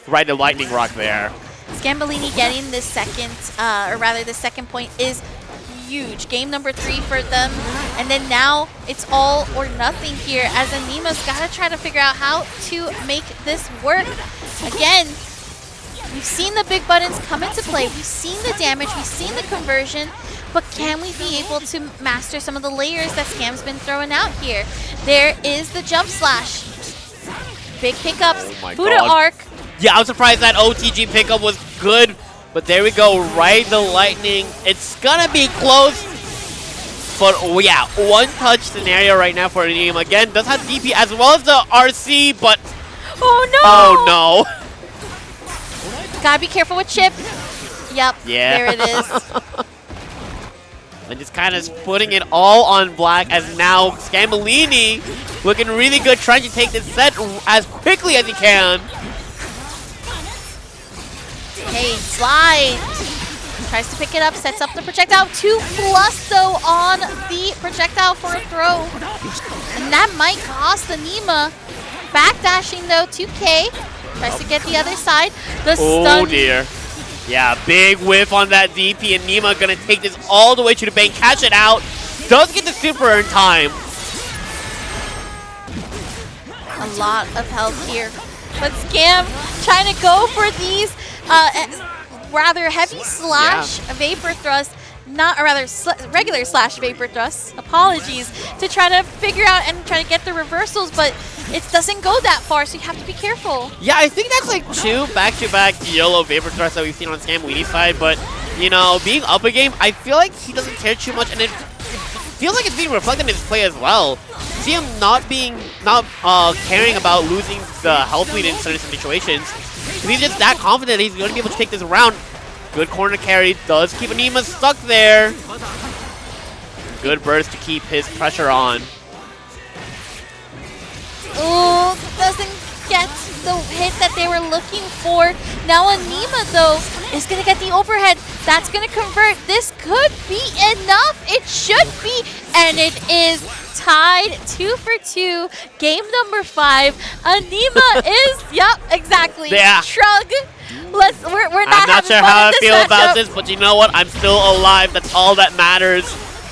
ride the lightning rock there. Scambolini getting this second, or rather the second point is huge. Game number 3 for them. And then now it's all or nothing here as Anima's got to try to figure out how to make this work. Again, we've seen the big buttons come into play. We've seen the damage. We've seen the conversion. But can we be able to master some of the layers that Scam's been throwing out here? There is the jump slash. Big pickups. Oh Fuda arc. Yeah, I'm surprised that OTG pickup was good. But there we go, ride the lightning. It's gonna be close. But oh yeah, one touch scenario right now for Anima. Again, does have DP as well as the RC, but oh no! Oh no! Gotta be careful with Chip. Yep, yeah. There it is. And just kind of putting it all on black as now Scambolini looking really good, trying to take this set as quickly as he can. Hey, slide. Tries to pick it up, sets up the projectile. 2+ though on the projectile for a throw. And that might cost Anima. Backdashing though, 2K. Tries to get the other side. The stun. Oh dear. Yeah, big whiff on that DP, and Nima gonna take this all the way to the bank, catch it out. Does get the super in time. A lot of health here. But Scam trying to go for these rather heavy slash vapor thrust, not, or rather regular slash vapor thrusts, apologies, to try to figure out and try to get the reversals, but it doesn't go that far, so you have to be careful. Yeah, I think that's like 2 back-to-back yellow vapor thrusts that we've seen on Scambolini's side, but, you know, being up a game, I feel like he doesn't care too much, and it feels like it's being reflected in his play as well. See him not caring about losing the health lead in certain situations. He's just that confident that he's going to be able to take this round. Good corner carry, does keep Anima stuck there. Good burst to keep his pressure on. Oh, doesn't get the hit that they were looking for. Now Anima, though, is going to get the overhead. That's going to convert. This could be enough. It should be. And it is tied 2 for 2. Game number 5. Anima is, yep, exactly. Yeah. Shrug. We're not I'm not sure how I feel about this, but you know what? I'm still alive. That's all that matters.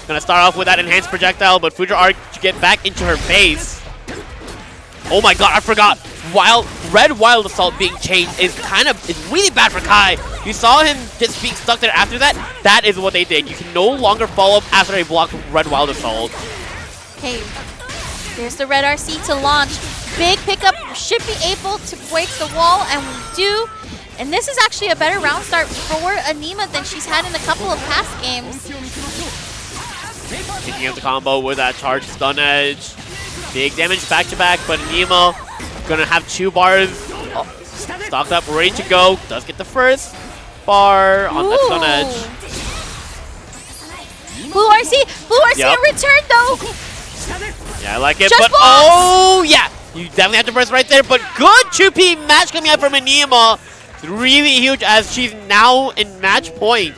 Gonna start off with that enhanced projectile, but Future Arc to get back into her face. Oh my god, I forgot. Red Wild Assault being changed is really bad for Kai. You saw him just being stuck there after that. That is what they did. You can no longer follow up after a blocked Red Wild Assault. Okay, there's the red RC to launch. Big pickup, should be able to break the wall, and we do. And this is actually a better round start for Anima than she's had in a couple of past games. Picking up the combo with that charge stun edge. Big damage back to back, but Anima gonna have 2 bars stocked up, ready to go. Does get the first bar on that stun edge. Blue RC in return though. Yeah, I like it, Just but blocks. oh yeah, you definitely have to burst right there, but good 2P match coming out from Anima. It's really huge as she's now in match point.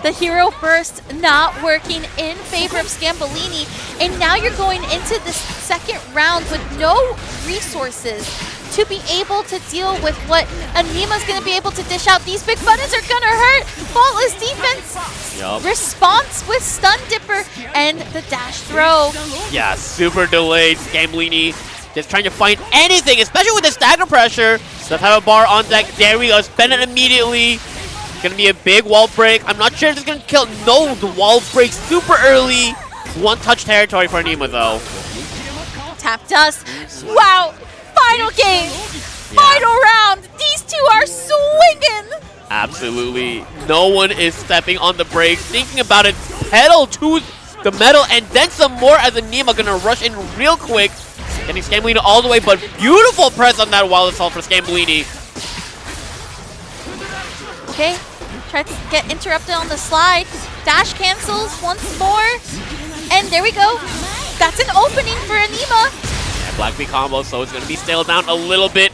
The hero burst not working in favor of Scambolini, and now you're going into the second round with no resources to be able to deal with what Anima's going to be able to dish out. These big buttons are going to hurt. Faultless defense. Yup. Response with Stun Dipper and the dash throw. Yeah, super delayed. Scambolini just trying to find anything, especially with the stagger pressure. Does have a bar on deck. There we go. Spend it immediately. It's going to be a big wall break. I'm not sure if it's going to kill. No, the wall breaks super early. One touch territory for Anima, though. Tap dust. Wow. Final game. Final round. These two are swinging. Absolutely. No one is stepping on the brakes. Thinking about it, pedal to the metal and then some more as Anima going to rush in real quick. Getting Scambolini all the way, but beautiful press on that wild assault for Scambolini. Okay. Try to get interrupted on the slide. Dash cancels once more. And there we go. That's an opening for Anima. Yeah, Black B combo, so it's going to be scaled down a little bit.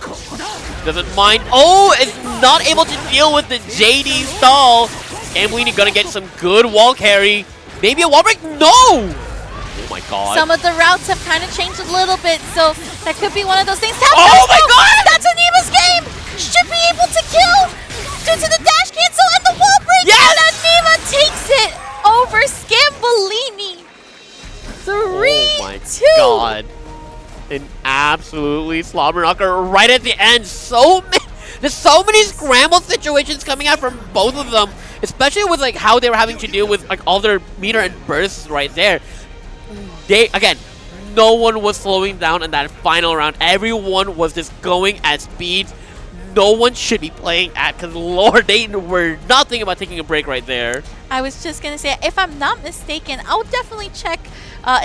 Doesn't mind. Oh, it's not able to deal with the JD stall. Scambolini going to get some good wall carry. Maybe a wall break? No! Oh my god. Some of the routes have kind of changed a little bit, so that could be one of those things. Oh my god! That's Anima's game! Should be able to kill due to the dash cancel and the wall break! Yes! And Anima takes it over Scambolini. 3-2. Oh my god. An absolutely slobber knocker right at the end. There's so many scramble situations coming out from both of them, especially with like how they were having to deal with like all their meter and bursts right there. Again, no one was slowing down in that final round. Everyone was just going at speeds no one should be playing at, because Lord, they were not thinking about taking a break right there. I was just going to say, if I'm not mistaken, I'll definitely check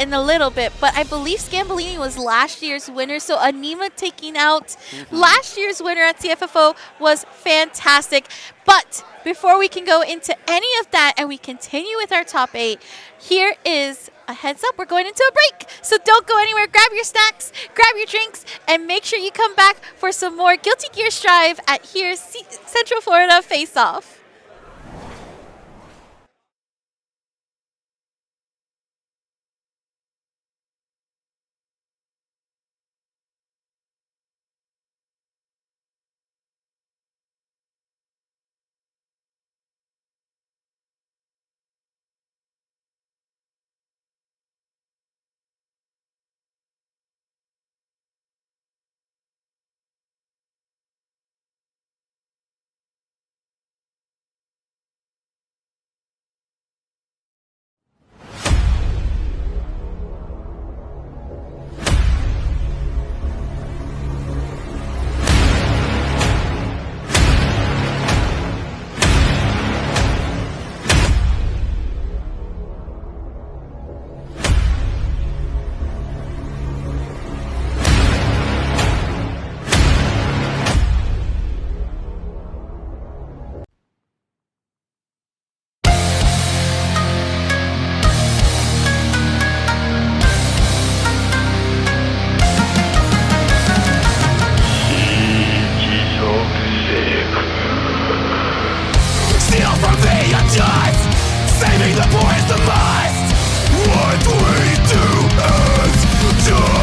in a little bit, but I believe Scambolini was last year's winner, so Anima taking out last year's winner at Cffo was fantastic. But before we can go into any of that and we continue with our top 8, here is a heads up, we're going into a break. So don't go anywhere, grab your snacks, grab your drinks, and make sure you come back for some more Guilty Gear Strive at here's Central Florida Face Off. Saving the poor is the must. What we do is just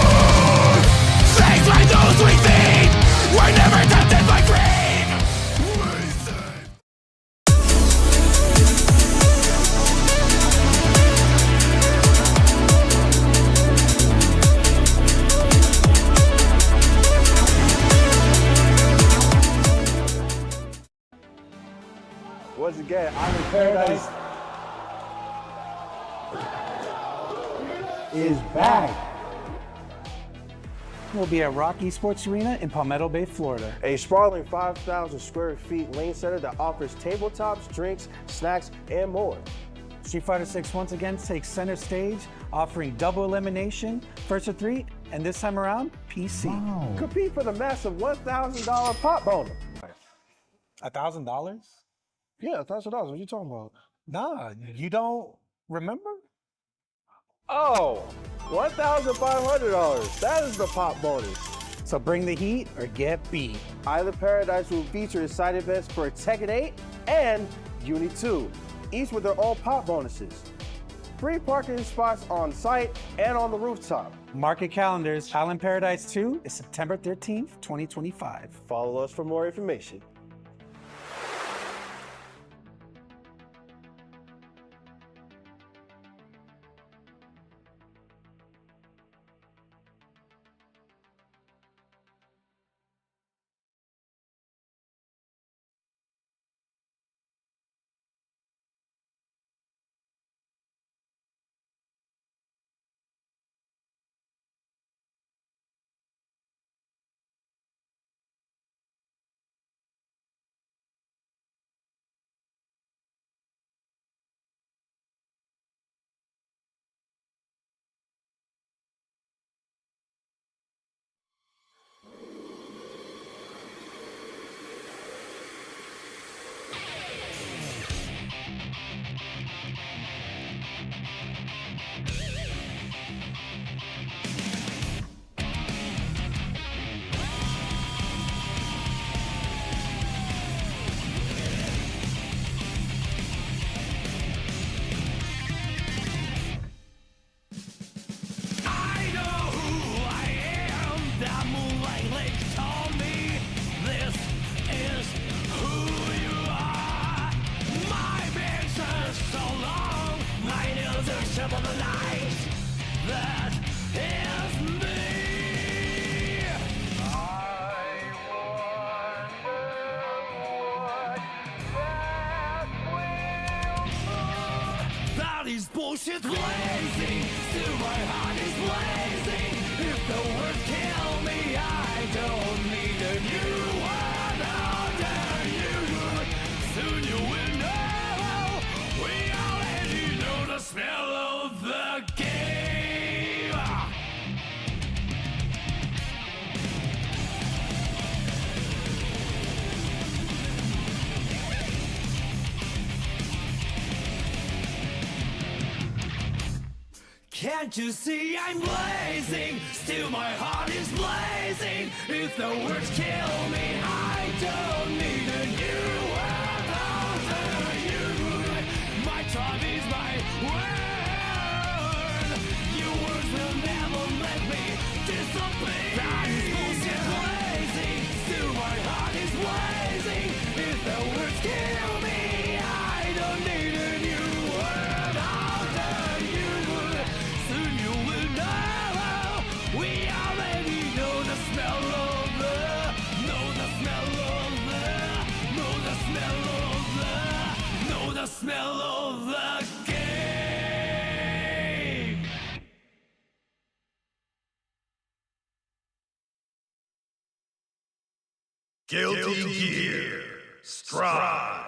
things like those we feed. We're never tempted by greed. We say once again, I'm in paradise. Is back. We'll be at Rocky Sports Arena in Palmetto Bay, Florida. A sprawling 5,000 square feet lane center that offers tabletops, drinks, snacks, and more. Street Fighter 6 once again takes center stage, offering double elimination, first to 3, and this time around, PC. Wow. Compete for the massive $1,000 pop bonus. $1,000? Yeah, $1,000. What are you talking about? Nah, you don't remember? Oh, $1,500. That is the pop bonus. So bring the heat or get beat. Island Paradise will feature side events for Tekken 8 and Uni 2, each with their own pop bonuses. Free parking spots on site and on the rooftop. Market calendars. Island Paradise 2 is September 13th, 2025. Follow us for more information. is bullshit. Blazing, still my heart is blazing. If the words kill me, I don't need a new one under you. Soon you will know. We already know the smell of the game. Can't you see I'm blazing? Still my heart is blazing. If the words kill me, I don't need a new one over you. My time is my word. Your words will never let me disappear. That is bullshit blazing. Still my heart is blazing. If the words kill me, I don't need a new word over you. Soon you will know. We already know the smell of the, know the smell of the, know the smell of the, know the smell of the game. Guilty Gear Strive.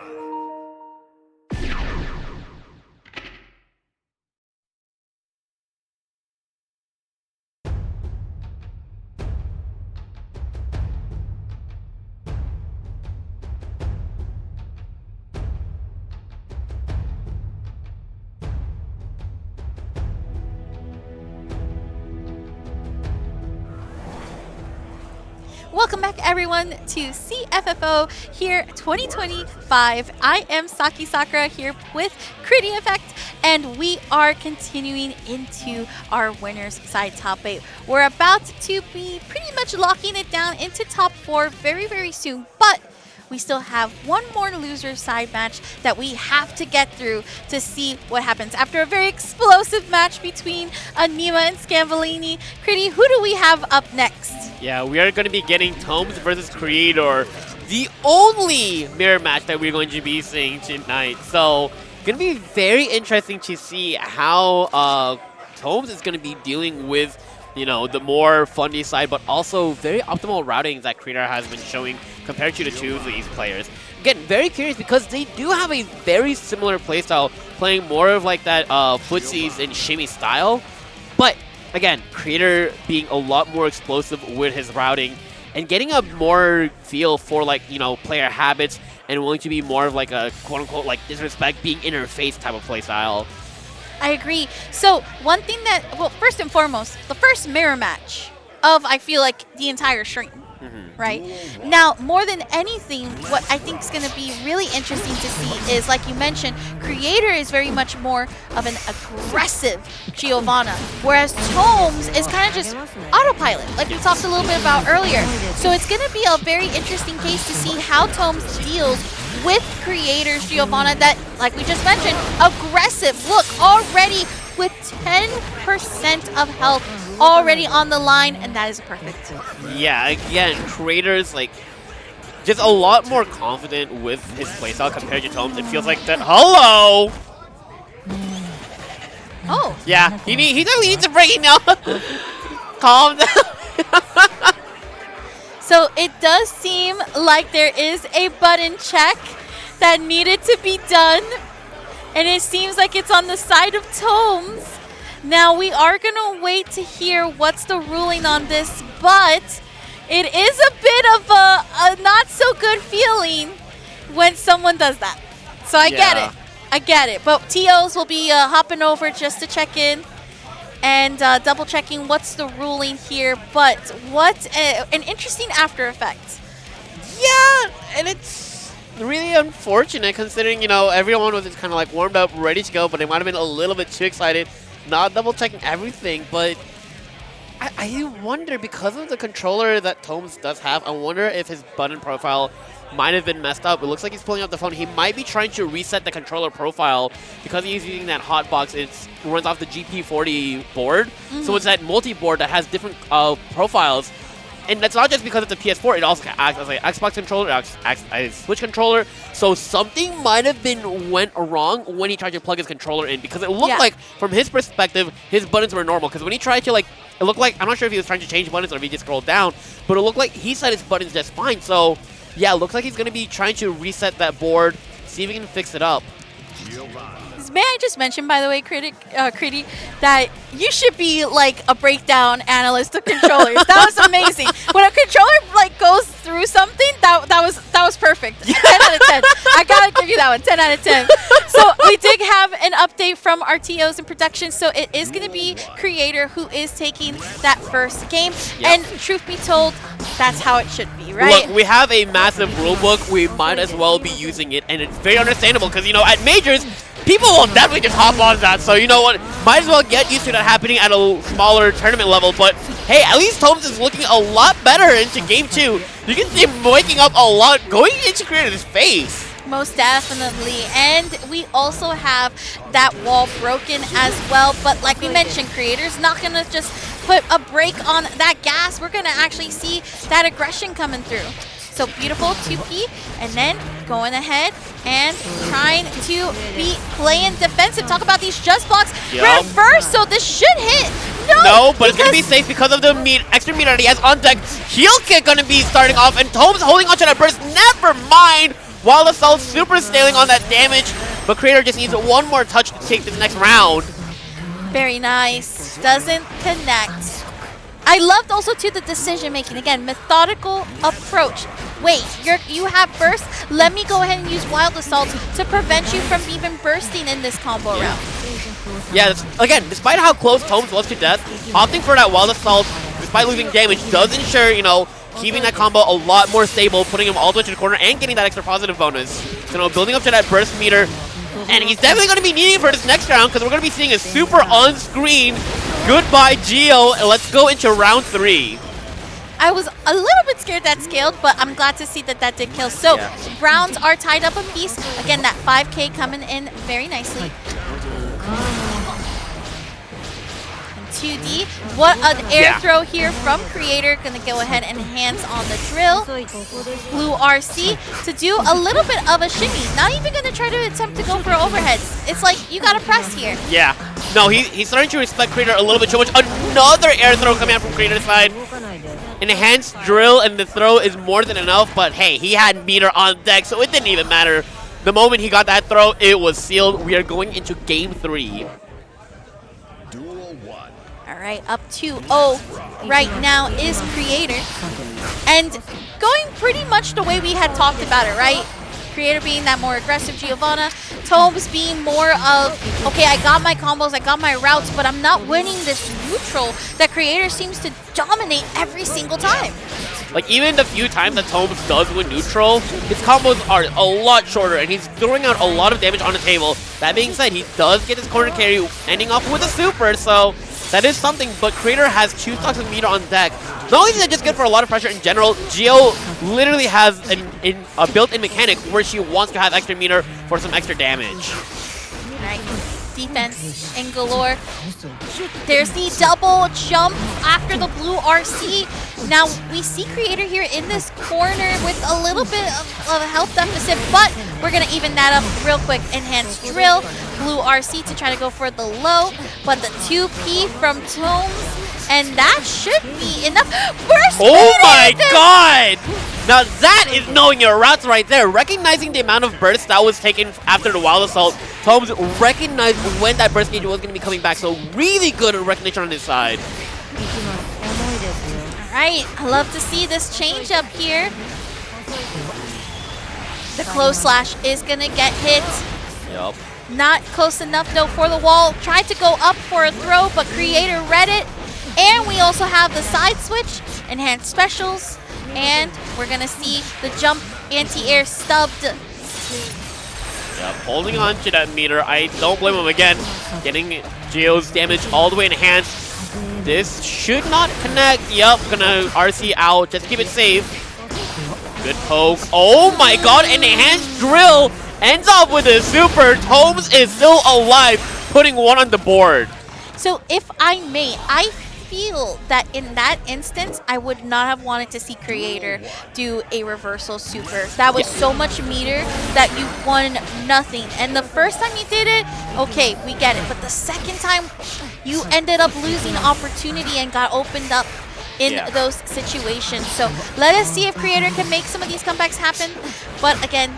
Welcome back, everyone, to Cffo here 2025. I am Saki Sakura here with Critty Effect, and we are continuing into our winners side top 8. We're about to be pretty much locking it down into top 4 very, very soon, but we still have one more loser side match that we have to get through to see what happens. After a very explosive match between Anima and Scambolini, Critty, who do we have up next? Yeah, we are going to be getting Tomes versus Creator, the only mirror match that we're going to be seeing tonight. So, going to be very interesting to see how Tomes is going to be dealing with, you know, the more funny side, but also very optimal routing that Creator has been showing compared to the two of these players. Again, very curious because they do have a very similar playstyle, playing more of like that footsies and shimmy style, but again, Creator being a lot more explosive with his routing and getting a more feel for, like, you know, player habits and willing to be more of like a quote-unquote like disrespect being interface type of playstyle. I agree. So one thing that, well, first and foremost, the first mirror match of, I feel like, the entire stream, right? Now, more than anything, what I think is going to be really interesting to see is, like you mentioned, Creator is very much more of an aggressive Giovanna, whereas Tomes is kind of just autopilot, like we talked a little bit about earlier. So it's going to be a very interesting case to see how Tomes deals with Creator's Giovanna that, like we just mentioned, aggressive. Look, already with 10% of health already on the line, and that is perfect. Yeah, again, Creator's like just a lot more confident with his playstyle compared to Tomes. It feels like that. Hello! Oh. Yeah, he definitely needs a break now. Calm down. So it does seem like there is a button check that needed to be done, and it seems like it's on the side of Tomes. Now we are going to wait to hear what's the ruling on this, but it is a bit of a not so good feeling when someone does that. So I get it. I get it. But TOs will be hopping over just to check in and double checking what's the ruling here. But what an interesting after effect. Yeah, and it's really unfortunate considering, you know, everyone was just kind of like warmed up, ready to go, but they might have been a little bit too excited, not double checking everything. But I wonder, because of the controller that Tomes does have, I wonder if his button profile might have been messed up. It looks like he's pulling out the phone. He might be trying to reset the controller profile because he's using that hotbox. It runs off the GP40 board. So it's that multi-board that has different profiles. And that's not just because it's a PS4, it also acts as an Xbox controller, it acts as a Switch controller. So something might have went wrong when he tried to plug his controller in, because it looked like, from his perspective, his buttons were normal. Because when he tried to, like, it looked like, I'm not sure if he was trying to change buttons or if he just scrolled down, but it looked like he set his buttons just fine. So yeah, it looks like he's going to be trying to reset that board, see if he can fix it up. May I just mention, by the way, Criti, that you should be like a breakdown analyst of controllers. That was amazing. When a controller like goes through something, that was perfect. 10 out of 10. I gotta give you that one. 10 out of 10. So we did have an update from our TOs in production. So it is going to be Creator who is taking that first game. And truth be told, that's how it should be, right? Look, we have a massive rulebook. We might as well be using it, and it's very understandable because, you know, at majors, people will definitely just hop on that. So, you know what? Might as well get used to that happening at a smaller tournament level. But, hey, at least Tomes is looking a lot better into Game 2. You can see him waking up a lot, going into Creator's face. Most definitely. And we also have that wall broken as well. But like we mentioned, Creator's not going to just put a brake on that gas. We're going to actually see that aggression coming through. So beautiful 2P, and then going ahead and trying to be playing defensive. Talk about these just blocks. Red first, so this should hit. No, but it's going to be safe because of the extra meter that he has on deck. Heel kick going to be starting off, and Tomes holding onto that burst. Never mind. Wild Assault super scaling on that damage, but Creator just needs one more touch to take this next round. Very nice. Doesn't connect. I loved also too the decision making. Again, methodical approach. Wait, you have burst? Let me go ahead and use Wild Assault to prevent you from even bursting in this combo round. Yeah, again, despite how close Tomes was to death, opting for that Wild Assault, despite losing damage, does ensure, you know, keeping that combo a lot more stable, putting him all the way to the corner, and getting that extra positive bonus. So, you know, building up to that burst meter. And he's definitely going to be needing for this next round, because we're going to be seeing a super on-screen goodbye Geo. And let's go into round 3. I was a little bit scared that scaled, but I'm glad to see that that did kill. So rounds are tied up a piece. Again, that 5K coming in very nicely. 2D. What an air throw here from Creator. Gonna go ahead and hands on the drill. Blue RC to do a little bit of a shimmy. Not even gonna try to attempt to go for overheads. It's like, you gotta press here. Yeah. No, he's starting to respect Creator a little bit too much. Another air throw coming out from Creator's side. Enhanced drill, and the throw is more than enough, but hey, he had meter on deck, so it didn't even matter. The moment he got that throw, it was sealed. We are going into game 3. All right, up 2-0 right now is Creator. And going pretty much the way we had talked about it, right? Creator being that more aggressive Giovanna, Tomes being more of, okay, I got my combos, I got my routes, but I'm not winning this neutral that Creator seems to dominate every single time. Like, even the few times that Tomes does win neutral, his combos are a lot shorter, and he's throwing out a lot of damage on the table. That being said, he does get his corner carry, ending off with a super, so that is something, but Creator has 2 stocks of meter on deck. Not only is that just good for a lot of pressure in general, Geo literally has a built-in mechanic where she wants to have extra meter for some extra damage. Right. Defense in galore. There's the double jump after the blue RC. Now we see Creator here in this corner with a little bit of a health deficit, but we're going to even that up real quick. Enhanced drill, blue RC to try to go for the low, but the 2P from Tomes, and that should be enough. Burst! Oh my god! Now that is knowing your routes right there. Recognizing the amount of burst that was taken after the Wild Assault, Tomes recognized when that burst gauge was going to be coming back, so really good recognition on his side. Alright, I love to see this change up here. The close slash is going to get hit. Yep. Not close enough though for the wall. Tried to go up for a throw, but Creator read it. And we also have the side switch, enhanced specials, and we're going to see the jump anti-air stubbed. Yep, holding on to that meter. I don't blame him again. Getting Geo's damage all the way enhanced. This should not connect. Yep, gonna RC out. Just keep it safe. Good poke. Oh my god, an enhanced drill ends up with a super. Tomes is still alive, putting 1 on the board. So if I may, I feel that in that instance, I would not have wanted to see Creator do a reversal super. That was so much meter that you won nothing. And the first time you did it, okay, we get it. But the second time, you ended up losing opportunity and got opened up in those situations. So let us see if Creator can make some of these comebacks happen. But again,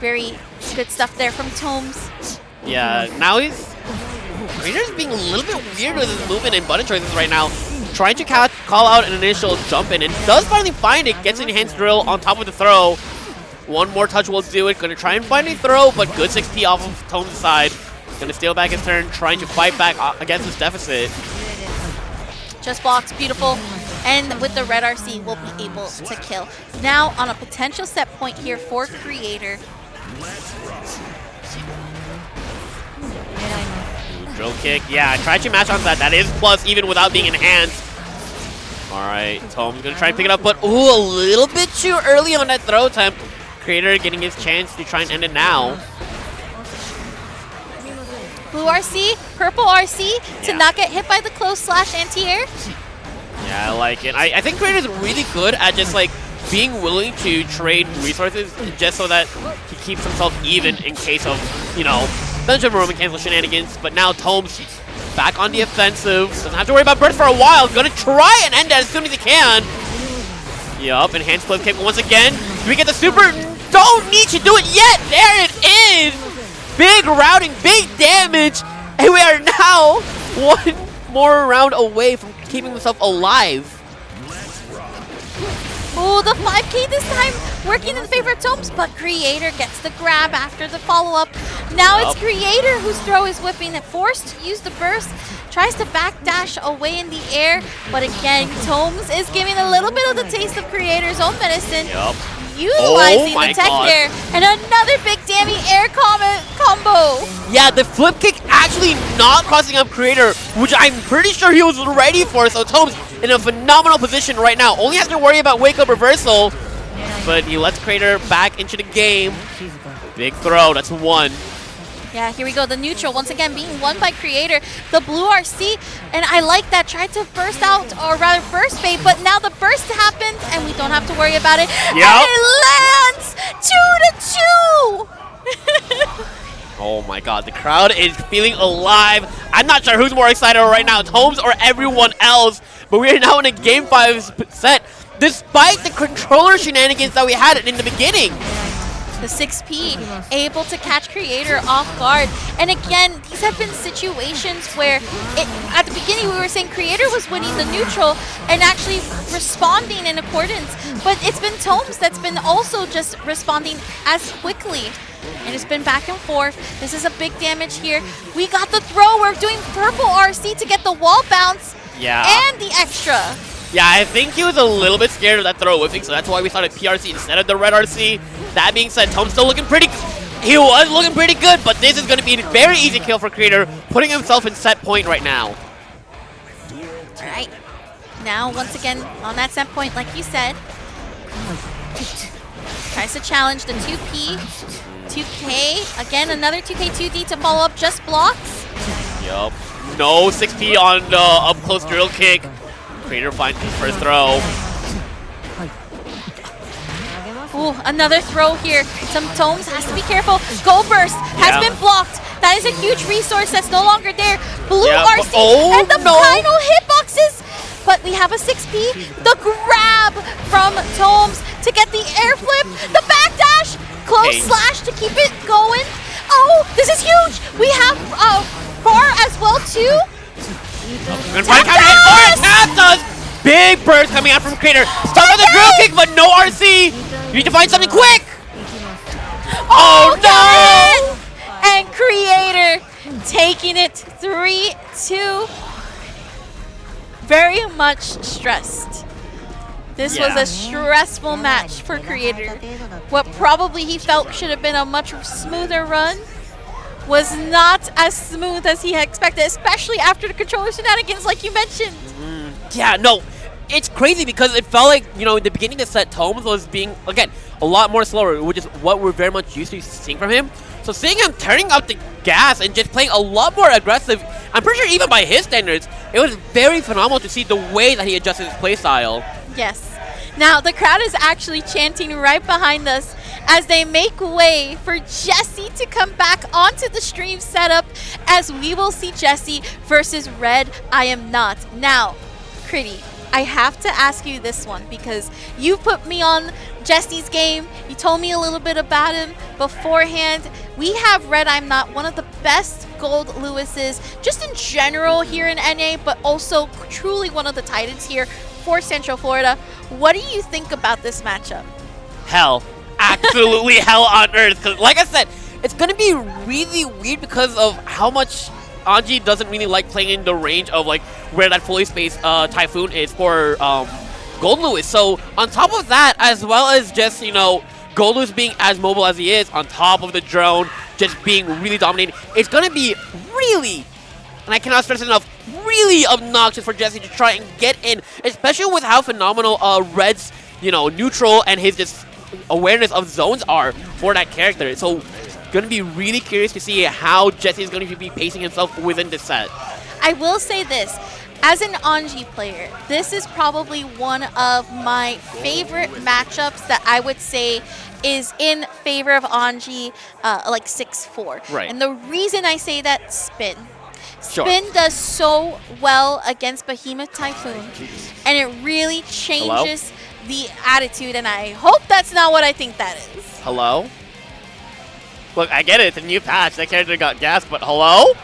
very good stuff there from Tomes. Yeah, now Creator's being a little bit weird with his movement and button choices right now. Trying to call out an initial jump in and does finally find it. Gets an enhanced drill on top of the throw. One more touch will do it. Gonna try and find a throw, but good 6P off of Tomes' side. Gonna steal back his turn, trying to fight back against this deficit. Just blocks, beautiful. And with the red RC, we'll be able to kill. Now on a potential set point here for Creator. Drill kick, yeah, try to match on that. That is plus even without being enhanced. Alright, Tomes gonna try and pick it up, but ooh, a little bit too early on that throw attempt. Creator getting his chance to try and end it now. Blue RC, purple RC to not get hit by the close slash anti-air. Yeah, I like it. I think Creator's really good at just like being willing to trade resources just so that he keeps himself even in case of, you know, bunch of Roman cancel shenanigans. But now Tomes back on the offensive. Doesn't have to worry about burst for a while. Gonna try and end it as soon as he can. Yup, enhanced flip kick once again. Do we get the super? Don't need to do it yet. There it is. Big routing, big damage. And we are now one more round away from keeping himself alive. Oh, the 5K this time working in favor of Tomes, but Creator gets the grab after the follow-up. Now it's Creator whose throw is whipping it, forced to use the burst, tries to backdash away in the air, but again, Tomes is giving a little bit of the taste of Creator's own medicine. Utilizing the tech there, and another big damning air combo. Yeah, the flip kick actually not crossing up Creator, which I'm pretty sure he was ready for, so Tomes in a phenomenal position right now. Only has to worry about wake-up reversal, but he lets Creator back into the game. Big throw, that's one. Yeah, here we go. The neutral once again being won by Creator. The blue RC, and I like that. Tried to burst out, or rather burst bait, but now the burst happened, and we don't have to worry about it. And it lands 2-2. Oh my god, the crowd is feeling alive. I'm not sure who's more excited right now, Tomes or everyone else, but we are now in a Game 5 set, despite the controller shenanigans that we had in the beginning. The 6P able to catch Creator off guard. And again, these have been situations where at the beginning we were saying Creator was winning the neutral and actually responding in accordance. But it's been Tomes that's been also just responding as quickly. And it's been back and forth. This is a big damage here. We got the throw. We're doing purple RC to get the wall bounce and the extra. Yeah, I think he was a little bit scared of that throw whiffing, so that's why we started PRC instead of the red RC. That being said, Tomes still looking pretty he was looking pretty good, but this is going to be a very easy kill for Creator, putting himself in set point right now. Alright. Now, once again, on that set point, like you said, tries to challenge the 2P, 2K. Again, another 2K, 2D to follow up, just blocks. Yup. No 6P on the up-close drill kick. Creator finds his first throw. Ooh, another throw here. Some Tomes has to be careful. Go burst has been blocked. That is a huge resource that's no longer there. Blue RC and the final hitboxes. But we have a 6P. The grab from Tomes to get the air flip. The backdash. Close slash to keep it going. Oh, this is huge. We have bar as well too. Big burst coming out from Creator. Start with the drill kick, but no RC. You need to find something quick. Oh no! And Creator taking it 3-2. Very much stressed. This was a stressful match for Creator. What probably he felt should have been a much smoother run was not as smooth as he had expected, especially after the controller shenanigans like you mentioned. Yeah, no, it's crazy because it felt like, you know, in the beginning of the set, Tomes was being, again, a lot more slower, which is what we're very much used to seeing from him. So seeing him turning up the gas and just playing a lot more aggressive, I'm pretty sure even by his standards, it was very phenomenal to see the way that he adjusted his playstyle. Yes. Now, the crowd is actually chanting right behind us as they make way for Jesse to come back onto the stream setup, as we will see Jesse versus Red I Am Not. Now, Critty, I have to ask you this one because you put me on Jesse's game. You told me a little bit about him beforehand. We have Red I'm Not, one of the best Gold Lewises just in general here in NA, but also truly one of the titans here for Central Florida. What do you think about this matchup? Hell. Absolutely hell on earth. Because like I said, it's going to be really weird because of how much Anji doesn't really like playing in the range of like where that fully spaced Typhoon is for Gold Lewis. So on top of that, as well as just, you know, Gold Lewis being as mobile as he is, on top of the drone, just being really dominating, it's going to be really, and I cannot stress it enough, really obnoxious for Jesse to try and get in, especially with how phenomenal Red's, you know, neutral and his just awareness of zones are for that character. So gonna be really curious to see how Jesse is going to be pacing himself within this set. I will say this, as an Anji player, this is probably one of my favorite matchups that I would say is in favor of Anji, like 6-4. Right. And the reason I say that, Spin. Sure. Spin does so well against Behemoth Typhoon, and it really changes the attitude, and I hope that's not what I think that is. Hello? Look, I get it, it's a new patch, that character got gassed, but hello?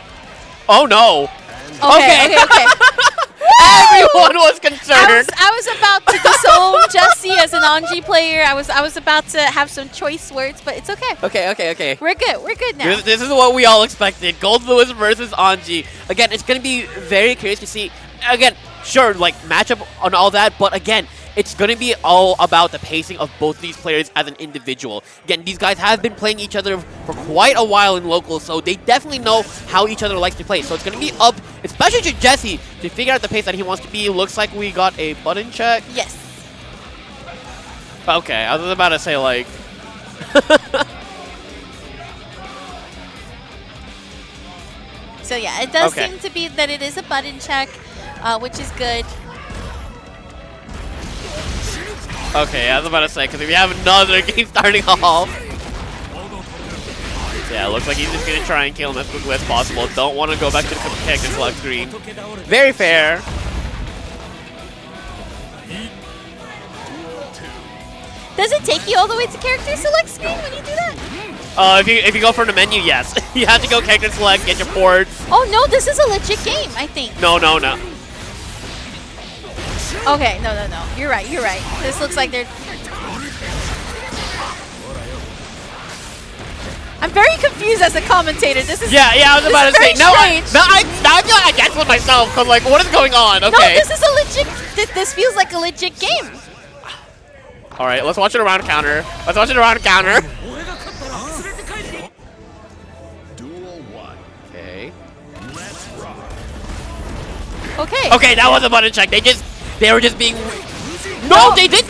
Oh no. Okay. Everyone was concerned. I was about to disown Jesse as an Anji player. I was about to have some choice words, but it's okay. Okay. We're good now. This is what we all expected. Gold Lewis versus Anji. Again, it's going to be very curious to see. Again, sure, like matchup and all that, but again, it's going to be all about the pacing of both these players as an individual. Again, these guys have been playing each other for quite a while in locals, so they definitely know how each other likes to play. So it's going to be up, especially to Jesse, to figure out the pace that he wants to be. Looks like we got a button check. Yes. Okay, I was about to say, like... So yeah, it does Okay. seem to be that it is a button check, which is good. Okay, I was about to say, because if you have another game starting off... Yeah, looks like he's just going to try and kill him as quickly as possible. Don't want to go back to the character select screen. Very fair. Does it take you all the way to character select screen when you do that? If you go from the menu, yes. You have to go character select, get your ports. Oh no, this is a legit game, I think. No. Okay, no. You're right. This looks like they're... I'm very confused as a commentator. This is... Yeah, I was about to say. Now I feel like I guessed with myself, because like, what is going on? Okay. No, this is a legit... This feels like a legit game. All right, let's watch it around counter. Okay. Okay, that was a button check. They were just being... No, they did...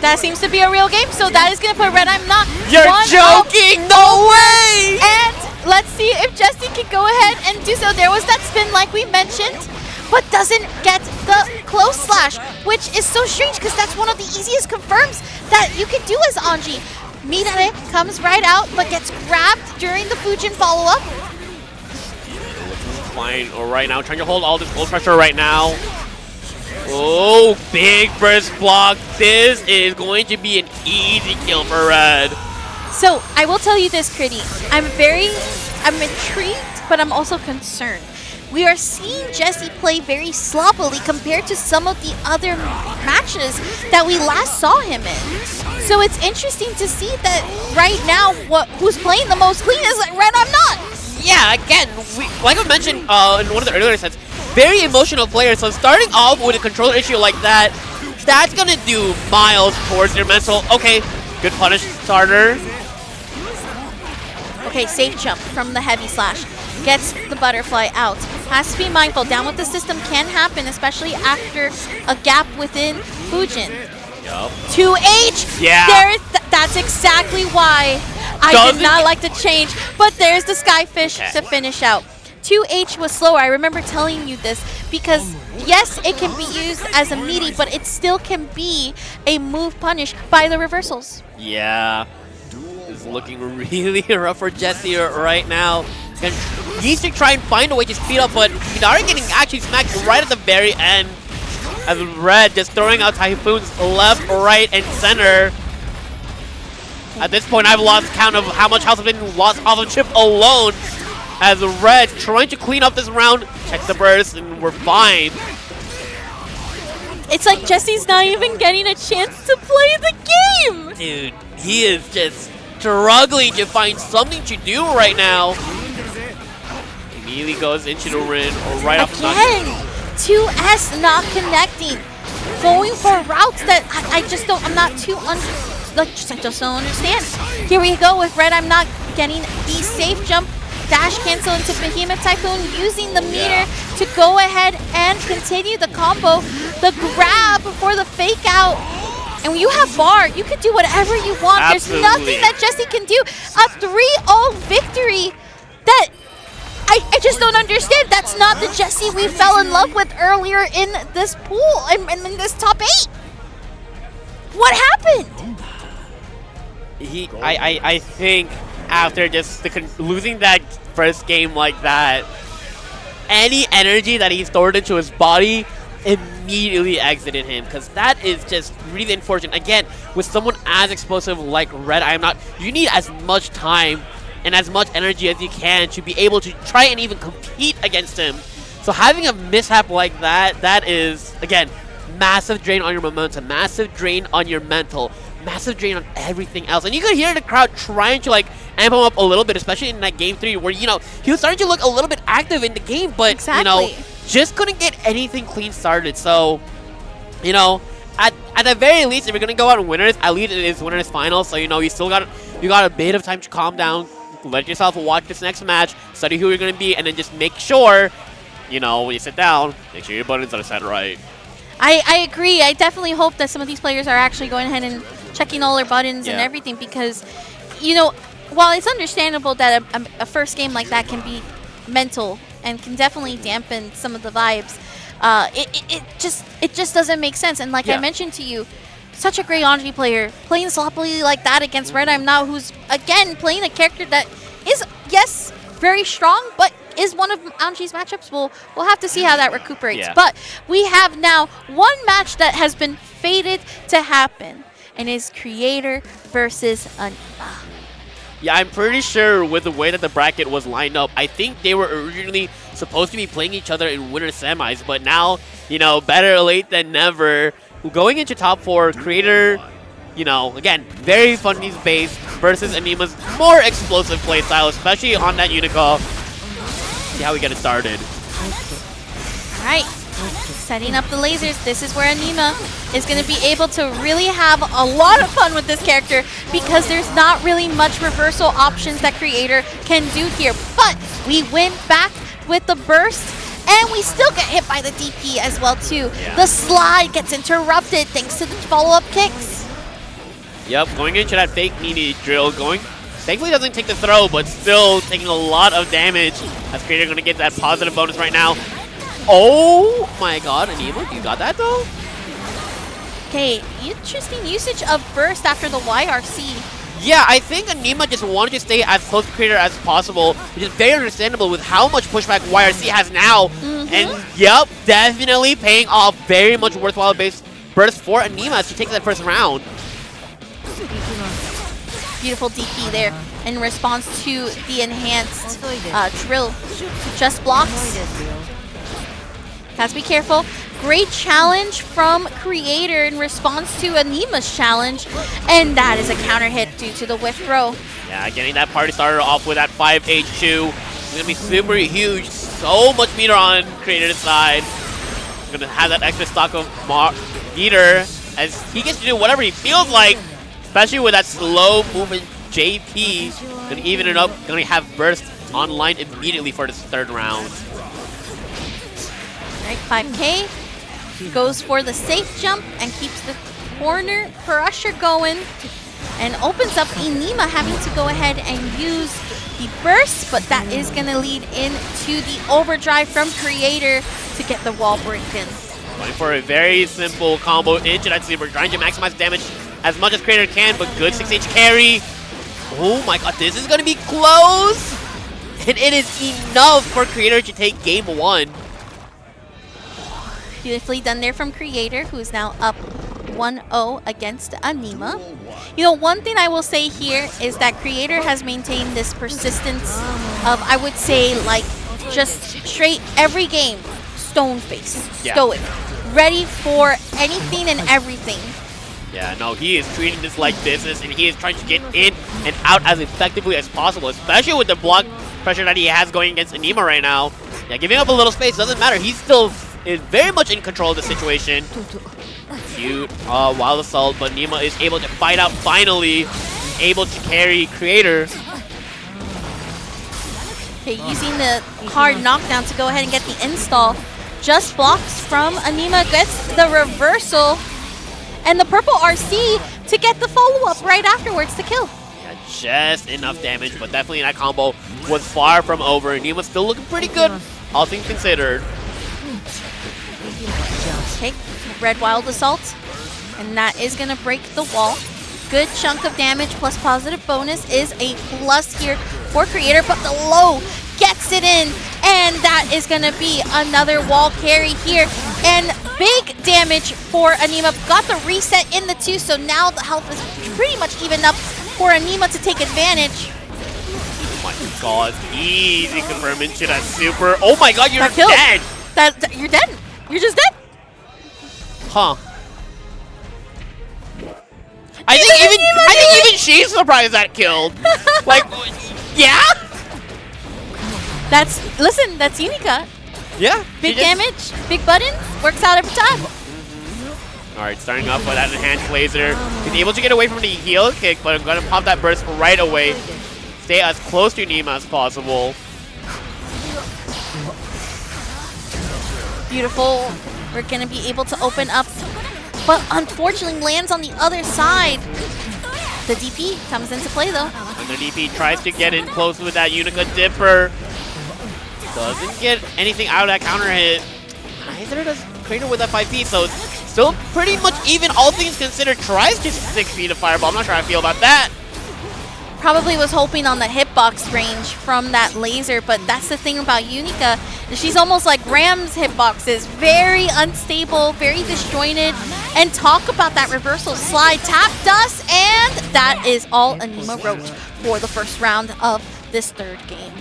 That seems to be a real game, so that is going to put Red I'm Not... You're joking! No way! And let's see if Jesse can go ahead and do so. There was that spin like we mentioned, but doesn't get the close slash, which is so strange because that's one of the easiest confirms that you can do as Anji. Midare comes right out, but gets grabbed during the Fujin follow-up. Fine right now, trying to hold all this gold pressure right now. Oh, big burst block. This is going to be an easy kill for Red. So I will tell you this, Critty. I'm intrigued, but I'm also concerned. We are seeing Jesse play very sloppily compared to some of the other matches that we last saw him in. So it's interesting to see that right now, who's playing the most clean is Red I'm Not. Yeah, again, like I mentioned in one of the earlier sets, very emotional player. So starting off with a controller issue like that, that's gonna do miles towards your mental. Okay, good punish starter. Okay, safe jump from the heavy slash. Gets the butterfly out. Has to be mindful. Down with the system can happen, especially after a gap within Fujin. Yup. 2H! Yeah. That's exactly why I did not like the change, but there's the Skyfish to finish out. 2H was slower. I remember telling you this because, yes, it can be used as a meaty, but it still can be a move punish by the reversals. Yeah. It's looking really rough for Jesse right now. And needs to try and find a way to speed up, but Minari getting actually smacked right at the very end. As Red just throwing out Typhoons left, right, and center. At this point, I've lost count of how much health has been lost off of Chip alone. As Red trying to clean up this round, check the burst, and we're fine. It's like Jesse's not even getting a chance to play the game. Dude, he is just struggling to find something to do right now. Immediately goes into the ring, or right off the Again, 2S not connecting. Going for routes that I just don't, I just don't understand. Here we go with Red. I'm not getting the safe jump. Dash cancel into Behemoth Typhoon, using the meter to go ahead and continue the combo. The grab for the fake out. And when you have bar, you can do whatever you want. Absolutely. There's nothing that Jesse can do. A 3-0 victory that I just don't understand. That's not the Jesse we fell in love with earlier in this pool, in this top 8. What happened? I think after just losing that first game like that, any energy that he stored into his body immediately exited him, because that is just really unfortunate. Again, with someone as explosive like Red, you need as much time and as much energy as you can to be able to try and even compete against him. So having a mishap like that is, again, massive drain on your momentum, massive drain on your mental, massive drain on everything else. And you could hear the crowd trying to like amp him up a little bit, especially in that game 3 where, he was starting to look a little bit active in the game, but, just couldn't get anything clean started. So, at the very least, if you're gonna go out winners, at least it is winners final. So, you still got a bit of time to calm down, let yourself watch this next match, study who you're gonna be, and then just make sure, when you sit down, make sure your buttons are set right. I agree. I definitely hope that some of these players are actually going ahead and checking all their buttons and everything, because, while it's understandable that a first game like that can be mental and can definitely dampen some of the vibes, it just doesn't make sense. And like I mentioned to you, such a great Anji player playing sloppily like that against Red I'm Now, who's again playing a character that is, yes, very strong, but is one of Anji's matchups. We'll have to see how that recuperates. But we have now one match that has been fated to happen, and is Creator versus Anima. Yeah, I'm pretty sure with the way that the bracket was lined up, I think they were originally supposed to be playing each other in winner semis, but now, better late than never. Going into top 4, Creator, again, very funnies based versus Anima's more explosive playstyle, especially on that Unicall. See how we get it started. All right. Setting up the lasers. This is where Anima is going to be able to really have a lot of fun with this character, because there's not really much reversal options that Creator can do here. But we win back with the burst, and we still get hit by the DP as well too. The slide gets interrupted thanks to the follow-up kicks. Yep, going into that fake meaty drill, thankfully doesn't take the throw, but still taking a lot of damage. As Creator going to get that positive bonus right now. Oh my god, Anima, you got that though? Okay, interesting usage of burst after the YRC. Yeah, I think Anima just wanted to stay as close to Creator as possible, which is very understandable with how much pushback YRC has now. And yep, definitely paying off. Very much worthwhile base burst for Anima as she takes that first round. Beautiful DP there in response to the enhanced drill. Just blocks. Has to be careful. Great challenge from Creator in response to Anima's challenge, and that is a counter hit due to the whiff throw. Yeah, getting that party started off with that 5H2. It's going to be super huge. So much meter on Creator's side. Going to have that extra stock of meter as he gets to do whatever he feels like, especially with that slow movement JP. Going to even it up. Going to have burst online immediately for this third round. Alright, 5K goes for the safe jump and keeps the corner pressure going. and opens up Enima having to go ahead and use the burst, but that is going to lead into the overdrive from Creator to get the wall breaking. Going for a very simple combo into that Sleeper, trying to maximize damage as much as Creator can, but good 6H carry. Oh my god, this is going to be close! And it is enough for Creator to take game 1. Beautifully done there from Creator, who is now up 1-0 against Anima. You know, one thing I will say here is that Creator has maintained this persistence of, I would say, like, just straight every game, stone face, stoic, ready for anything and everything. Yeah, no, he is treating this like business, and he is trying to get in and out as effectively as possible, especially with the block pressure that he has going against Anima right now. Yeah, giving up a little space doesn't matter. He still is very much in control of the situation. Cute wild assault, but Anima is able to fight out finally, able to carry Creator. Okay, using the hard knockdown to go ahead and get the install. Just blocks from Anima, gets the reversal, and the purple RC to get the follow-up right afterwards to kill. Yeah, just enough damage, but definitely that combo was far from over. Anima's still looking pretty good, all things considered. Okay, red wild assault, and that is going to break the wall. Good chunk of damage plus positive bonus is a plus here for Creator, but the low gets it in, and that is going to be another wall carry here. And big damage for Anima. Got the reset in the 2, so now the health is pretty much evened up for Anima to take advantage. Oh my god, easy confirm into that super. Oh my god, you're dead! You're dead. You're just dead. Huh. I think even she's surprised that killed. Like, yeah? Listen, that's Unica. Yeah. Big damage, big buttons, works out every time. Alright, starting off with that enhanced laser. He's able to get away from the heal kick, but I'm gonna pop that burst right away. Stay as close to Nima as possible. Beautiful. We're gonna be able to open up, but unfortunately lands on the other side. The DP comes into play though. And the DP tries to get in close with that Unica Dipper. Doesn't get anything out of that counter hit. Neither does Creator with that 5P, so it's still pretty much even, all things considered. Tries to 6P to Fireball. I'm not sure how I feel about that. Probably was hoping on the hitbox range from that laser, but that's the thing about Unica. She's almost like Ram's hitboxes. Very unstable, very disjointed. And talk about that reversal slide. Tapped us, and that is all Anima wrote for the first round of this third game.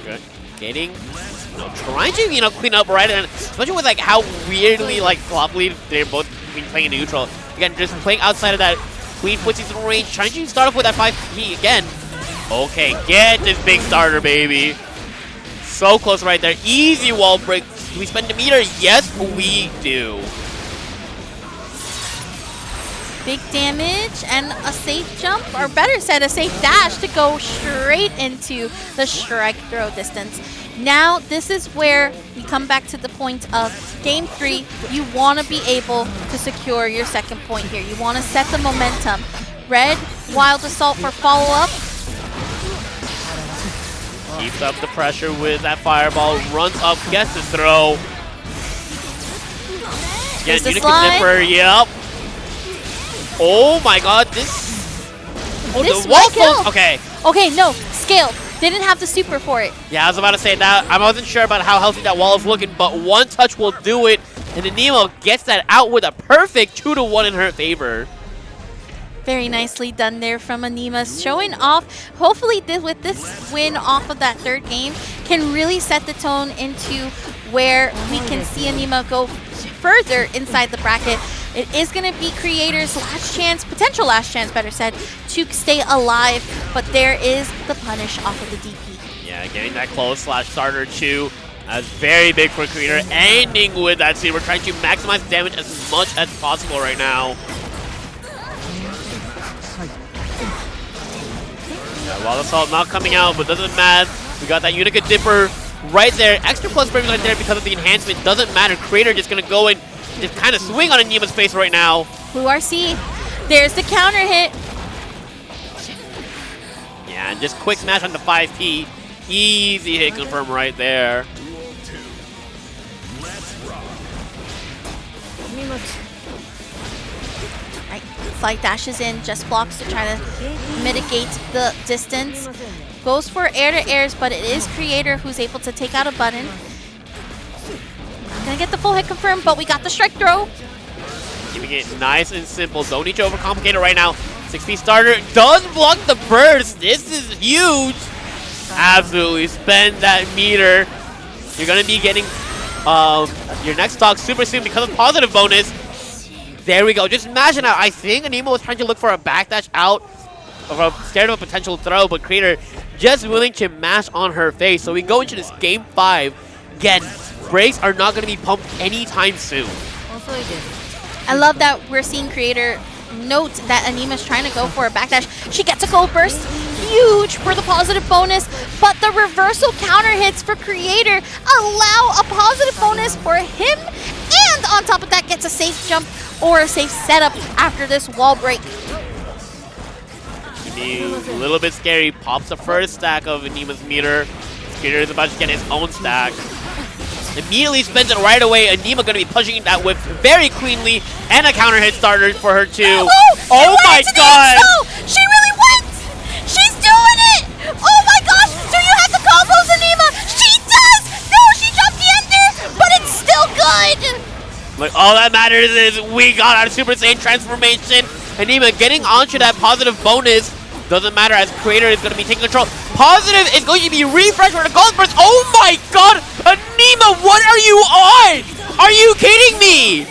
Good. Getting, trying to, clean up right, and especially with like how weirdly sloppily they're both playing neutral. Again, just playing outside of that Queen puts in range, trying to start off with that 5P again. Okay, get this big starter, baby. So close right there. Easy wall break. Do we spend a meter? Yes, we do. Big damage and a safe jump, or better said, a safe dash to go straight into the strike throw distance. Now, this is where we come back to the point of Game 3. You want to be able to secure your second point here. You want to set the momentum. Red, Wild Assault for follow-up. Keeps up the pressure with that Fireball. Runs up, gets the throw. There's the Unica slide. Dipper, yep. Oh my god, this... Oh, This the wall might kill. falls. Okay. Okay, no, scaled. Didn't have the super for it. Yeah, I was about to say that. I wasn't sure about how healthy that wall is looking, but one touch will do it. And Anima gets that out with a perfect 2-1 in her favor. Very nicely done there from Anima, showing off. Hopefully with this win off of that third game can really set the tone into where we can see Anima go further inside the bracket. It is going to be Creator's last chance, potential last chance, better said, to stay alive, but there is the punish off of the DP. Yeah, getting that close /starter 2. That's very big for Creator. Ending with that scene. We're trying to maximize damage as much as possible right now. Yeah, Wild Assault not coming out, but doesn't matter. We got that Unica Dipper right there. Extra plus frames right there because of the enhancement. Doesn't matter. Creator just going to go in, just kind of swing on Anima's face right now. Blue RC, there's the counter hit. And just quick mash on the 5P. Easy hit confirm right there. Right, Slight dashes in, just blocks to try to mitigate the distance. Goes for air to airs, but it is Creator who's able to take out a button. Not gonna get the full hit confirmed, but we got the strike throw. Keeping it nice and simple. Don't need to overcomplicate it right now. 6P starter does block the burst. This is huge. Absolutely spend that meter. You're gonna be getting your next stock super soon because of positive bonus. There we go. Just imagine out. I think Anima was trying to look for a backdash out or scared of a potential throw, but Creator just willing to mash on her face. So we go into this game 5. Again, brakes are not going to be pumped anytime soon. I love that we're seeing Creator note that Anima's trying to go for a backdash. She gets a gold burst. Huge for the positive bonus, but the reversal counter hits for Creator allow a positive bonus for him, and on top of that gets a safe jump or a safe setup after this wall break. Be a little bit scary. Pops the first stack of Anima's meter. Creator is about to get his own stack. Immediately spends it right away. Anima going to be pushing that whip very cleanly, and a counter hit starter for her too. Oh my god! She really went! She's doing it! Oh my gosh! Do you have the combos, Anima? She does! No, she dropped the ender, but it's still good! Like, all that matters is we got our Super Saiyan transformation. Anima getting onto that positive bonus. Doesn't matter as Creator is going to be taking control. Positive is going to be refreshed for the gold burst. Oh my god! Anima, what are you on? Are you kidding me?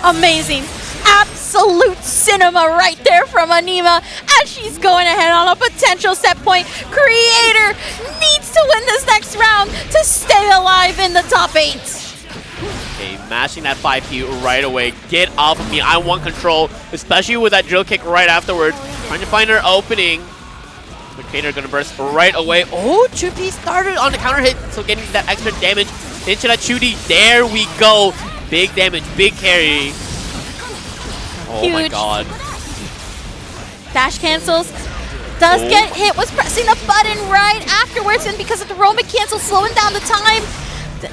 Amazing. Absolute cinema right there from Anima as she's going ahead on a potential set point. Creator needs to win this next round to stay alive in the top 8. Okay, mashing that 5P right away. Get off of me. I want control, especially with that drill kick right afterwards. Trying to find her opening. The Creator gonna burst right away. Oh, 2P started on the counter hit, so getting that extra damage into that 2D. There we go. Big damage, big carry. Oh Huge. my god. Dash cancels. Does get hit, was pressing the button right afterwards, and because of the Roman cancel slowing down the time,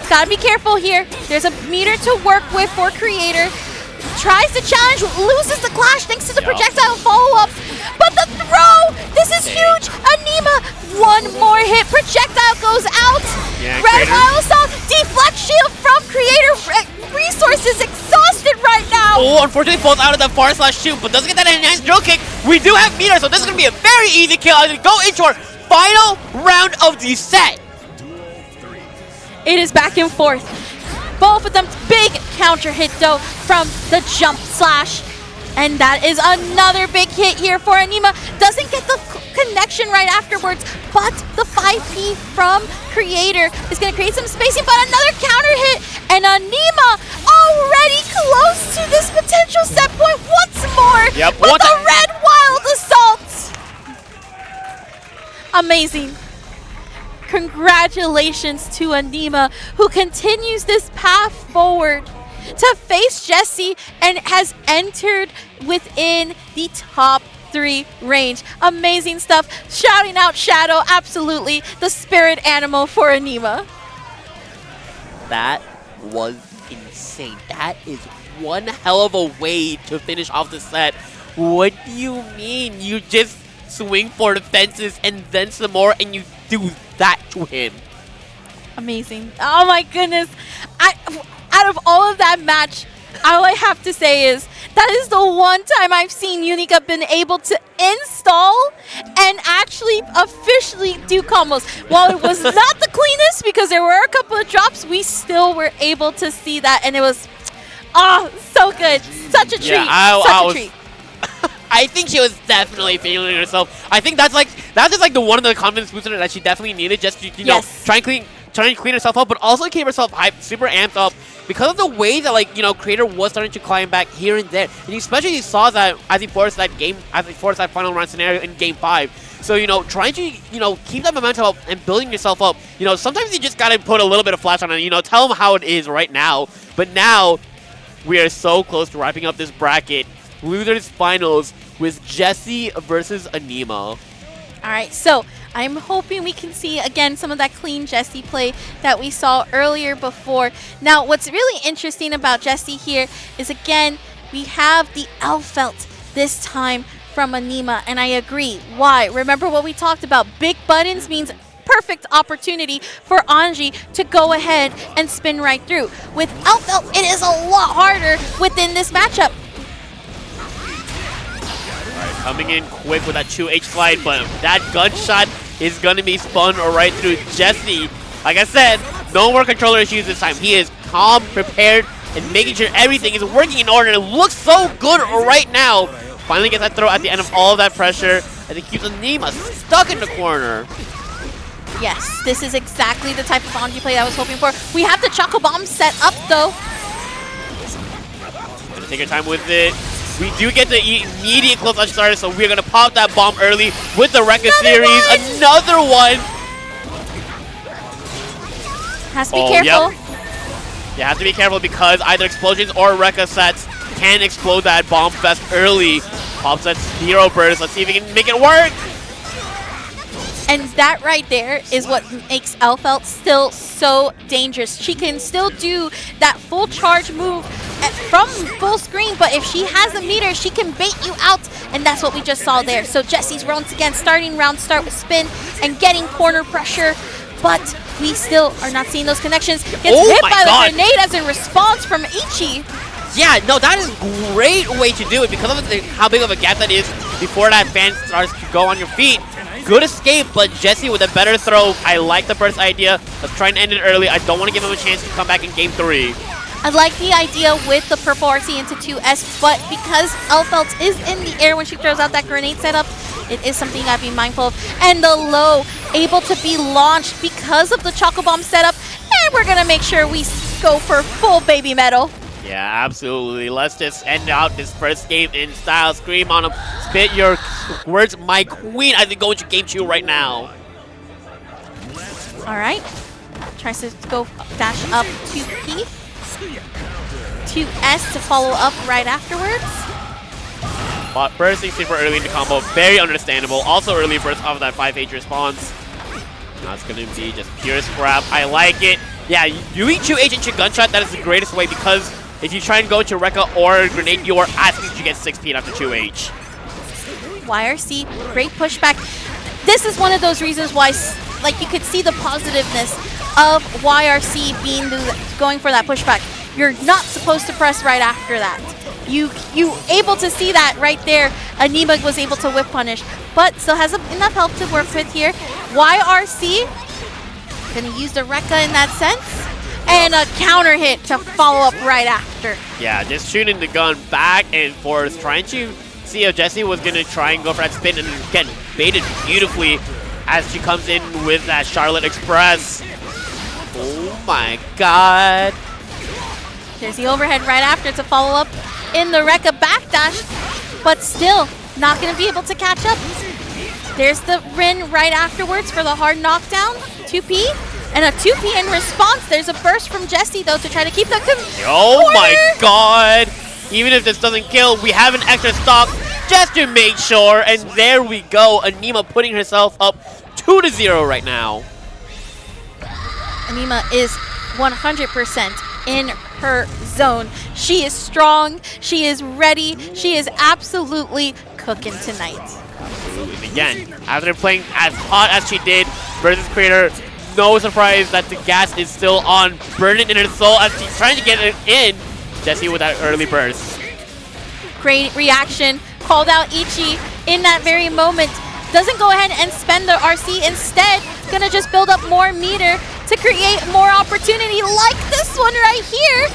gotta be careful here. There's a meter to work with for Creator. Tries to challenge, loses the clash thanks to the projectile follow-up. But the throw, this is huge. Anima, one more hit. Projectile goes out. Yeah, Red Milestone, deflect shield from Creator. Resources exhausted right now. Oh, unfortunately falls out of the far slash shoot, but doesn't get that enhanced drill kick. We do have meter, so this is gonna be a very easy kill as we go into our final round of the set. It is back and forth. Both of them big counter hit though from the jump slash. And that is another big hit here for Anima. Doesn't get the connection right afterwards, but the 5P from Creator is going to create some spacing, but another counter hit. And Anima already close to this potential set point once more. Yep, but the Red Wild Assault. Amazing. Congratulations to Anima, who continues this path forward to face Jessie and has entered within the top 3 range. Amazing stuff. Shouting out Shadow, absolutely the spirit animal for Anima. That was insane. That is one hell of a way to finish off the set. What do you mean? You just swing for the fences and then some more and you do that to him. Amazing. Oh my goodness. Out of all of that match, all I have to say is that is the one time I've seen Unica been able to install and actually officially do combos. While it was not the cleanest because there were a couple of drops, we still were able to see that, and it was so good. Such a treat. Yeah, Such a treat. I think she was definitely feeling herself. I think that's just like the one of the confidence booster that she definitely needed, just to know, trying to clean herself up, but also keep herself hyped, super amped up because of the way that Creator was starting to climb back here and there, and especially saw that as he forced that final round scenario in Game 5. So trying to keep that momentum up and building yourself up. Sometimes you just gotta put a little bit of flash on it. Tell them how it is right now. But now we are so close to wrapping up this bracket. Losers finals with Jessie versus Anima. All right, so I'm hoping we can see, again, some of that clean Jessie play that we saw earlier before. Now, what's really interesting about Jessie here is, again, we have the L-Felt this time from Anima, and I agree. Why? Remember what we talked about. Big buttons means perfect opportunity for Anji to go ahead and spin right through. With L-Felt, it is a lot harder within this matchup. Coming in quick with that 2H slide, but that gunshot is going to be spun right through Jessie. Like I said, no more controller issues this time. He is calm, prepared, and making sure everything is working in order. It looks so good right now. Finally gets that throw at the end of all of that pressure, and it keeps Anima stuck in the corner. Yes, this is exactly the type of Anji play I was hoping for. We have the Choco Bomb set up, though. Gonna take your time with it. We do get the immediate close edge starter, so we're gonna pop that bomb early with the Rekka series. Another one! Has to be careful. Yep. You have to be careful because either explosions or Rekka sets can explode that bomb fest early. Pop sets, hero burst. Let's see if we can make it work. And that right there is what makes L-Felt still so dangerous. She can still do that full charge move from full screen, but if she has a meter, she can bait you out, and that's what we just saw there. So Jessie's once again starting round start with spin and getting corner pressure, but we still are not seeing those connections. Gets hit by the grenade as a response from Ichi. Yeah, no, that is a great way to do it because of how big of a gap that is before that fan starts to go on your feet. Good escape, but Jessie with a better throw. I like the burst idea. Let's try and end it early. I don't want to give him a chance to come back in game 3. I like the idea with the purple RC into 2S, but because L-Felt is in the air when she throws out that grenade setup, it is something I'd be mindful of. And the low able to be launched because of the Choco Bomb setup, and we're going to make sure we go for full baby metal. Yeah, absolutely. Let's just end out this first game in style. Scream on him. Spit your words, my queen, as we go into game 2 right now. All right. Tries to go dash up 2P. 2S to follow up right afterwards. But bursting super early in the combo. Very understandable. Also early burst off of that 5H response. Now it's going to be just pure scrap. I like it. Yeah, doing 2H into gunshot, that is the greatest way because if you try and go into Rekka or Grenade, you are asking to get 6P after 2H. YRC, great pushback. This is one of those reasons why, like, you could see the positiveness of YRC going for that pushback. You're not supposed to press right after that. You able to see that right there. Anima was able to whip punish, but still has enough help to work with here. YRC gonna use the Rekka in that sense. And a counter hit to follow up right after. Yeah, just shooting the gun back and forth, trying to see if Jessie was going to try and go for that spin, and again, baited beautifully as she comes in with that Charlotte Express. Oh my god. There's the overhead right after to follow up in the Rekka backdash, but still not going to be able to catch up. There's the Rin right afterwards for the hard knockdown, 2P. And a 2P in response. There's a burst from Jessie, though, to try to keep the Oh my god! Even if this doesn't kill, we have an extra stock just to make sure. And there we go. Anima putting herself up 2-0 right now. Anima is 100% in her zone. She is strong. She is ready. She is absolutely cooking tonight. Absolutely. Again, after playing as hot as she did versus Creator, no surprise that the gas is still on, burning in her soul as she's trying to get it in. Jessie with that early burst. Great reaction. Called out Ichi in that very moment. Doesn't go ahead and spend the RC. Instead, gonna just build up more meter to create more opportunity like this one right here.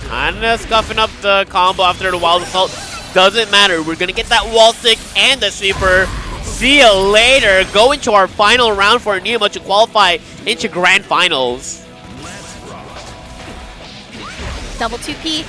Kinda scuffing up the combo after the wild assault. Doesn't matter. We're gonna get that wall stick and the super. See you later. Go into our final round for Anima to qualify into Grand Finals. Double 2P.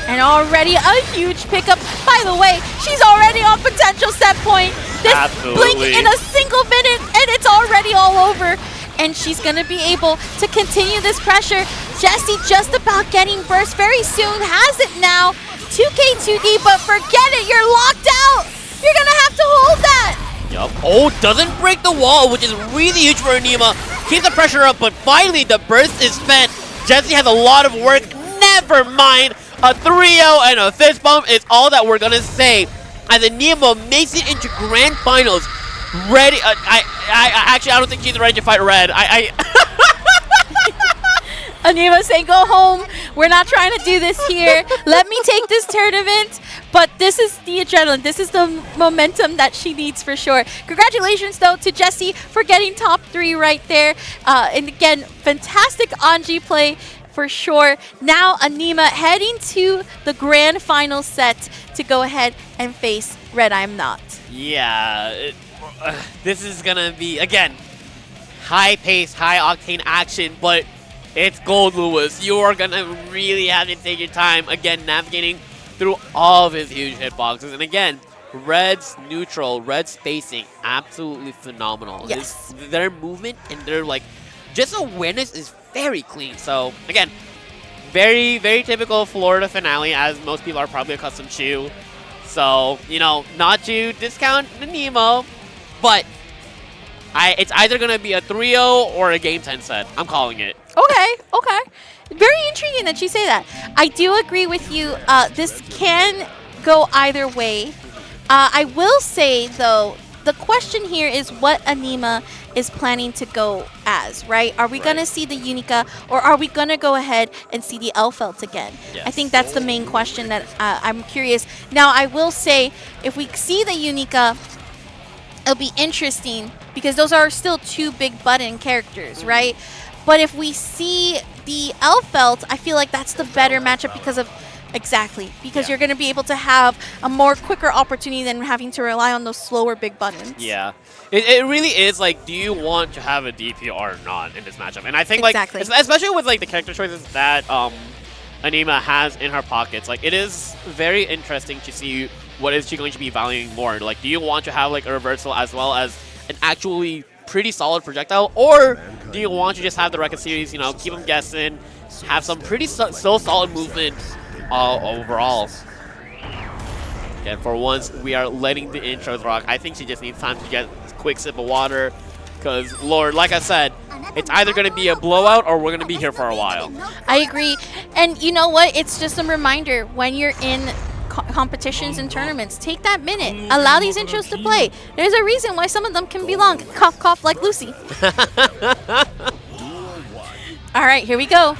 And already a huge pickup. By the way, she's already on potential set point. This Absolutely. blink in a single minute, and it's already all over. And she's going to be able to continue this pressure. Jessie just about getting burst very soon. Has it now. 2K2D, but forget it. You're locked out. You're going to have to hold that. Yup. Oh, doesn't break the wall, which is really huge for Anima. Keeps the pressure up, but finally the burst is spent. Jessie has a lot of work. Never mind. A 3-0 and a fist bump is all that we're gonna say. As Anima makes it into grand finals. Ready? Actually, I don't think she's ready to fight Red. Anima saying, go home. We're not trying to do this here. Let me take this tournament. But this is the adrenaline. This is the momentum that she needs for sure. Congratulations, though, to Jessie for getting top 3 right there. And again, fantastic Anji play for sure. Now Anima heading to the grand final set to go ahead and face Red I'm Not. Yeah, this is gonna be, again, high-paced, high-octane action, but it's Gold Lewis. You are gonna really have to take your time, again, navigating through all of his huge hitboxes. And again, Red's neutral, Red's spacing, absolutely phenomenal. Yes. Their movement and their, like, just awareness is very clean. So, again, very, very typical Florida finale, as most people are probably accustomed to. So, you know, not to discount the Nemo, but it's either going to be a 3-0 or a Game 10 set. I'm calling it. Okay. Very intriguing that you say that. I do agree with you. This can go either way. I will say, though, the question here is what Anima is planning to go as, right? Are we going to see the Unica, or are we going to go ahead and see the Elfelt again? Yes. I think that's the main question that I'm curious. Now, I will say, if we see the Unica, it'll be interesting because those are still 2 big button characters, right? But if we see the Elfelt, I feel like that's the better matchup because of you're going to be able to have a more quicker opportunity than having to rely on those slower big buttons. Yeah. It really is like, do you want to have a DP or not in this matchup? And I think like, especially with like the character choices that Anima has in her pockets, like it is very interesting to see what is she going to be valuing more. Like, do you want to have like a reversal as well as an actually pretty solid projectile, or do you want to just have the record series, you know, keep them guessing, have some pretty still solid movement overall? And for once, we are letting the intros rock. I think she just needs time to get a quick sip of water because, Lord, like I said, it's either going to be a blowout or we're going to be here for a while. I agree. And you know what? It's just a reminder when you're in competitions and tournaments, take that minute. Allow these intros to play. There's a reason why some of them can be long. Cough, cough, like Lucy. All right, here we go.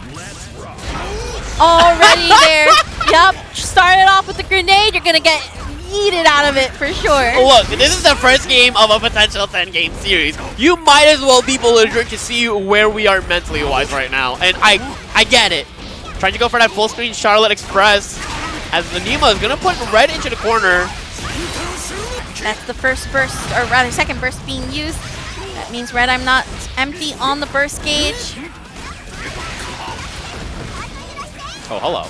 Already there. Yep. Started off with the grenade. You're going to get yeeted out of it for sure. Look, this is the first game of a potential 10-game series. You might as well be belligerent to see where we are mentally-wise right now. And I get it. Trying to go for that full-screen Charlotte Express as the Nemo is going to put Red into the corner. That's the first burst, or rather second burst being used. That means Red I'm Not empty on the burst gauge. Oh, hello.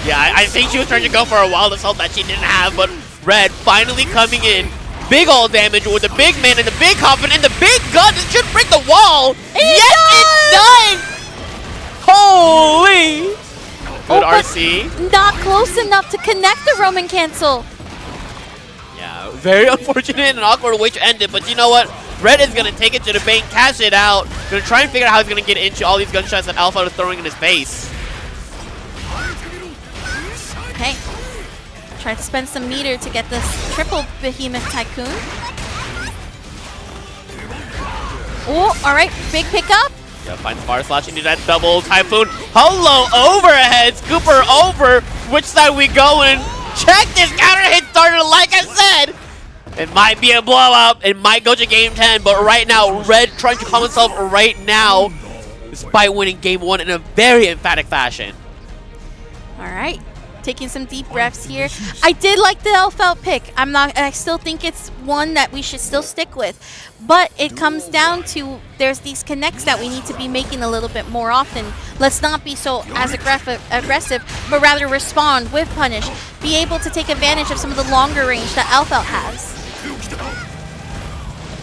Yeah, I think she was trying to go for a wild assault that she didn't have, but Red finally coming in. Big ult damage with the big man and the big coffin and the big gun. This should break the wall. Yes, it's done! Holy! Good RC. Not close enough to connect the Roman cancel. Yeah, very unfortunate and awkward way to end it, but you know what? Red is going to take it to the bank, cash it out. Going to try and figure out how he's going to get into all these gunshots that Alpha is throwing in his face. Okay. Try to spend some meter to get this triple Behemoth Tycoon. Oh, all right. Big pickup. Yeah, finds Fire Slash into that double Typhoon. Hello, overhead. Scooper over. Which side we going? Check this counter hit starter, like I said. It might be a blowout. It might go to game 10, but right now, Red trying to calm himself right now, despite winning game 1 in a very emphatic fashion. All right. Taking some deep breaths here. I did like the Elfelt pick. I still think it's one that we should still stick with. But it comes down to there's these connects that we need to be making a little bit more often. Let's not be so as aggressive, but rather respond with punish. Be able to take advantage of some of the longer range that Elfelt has.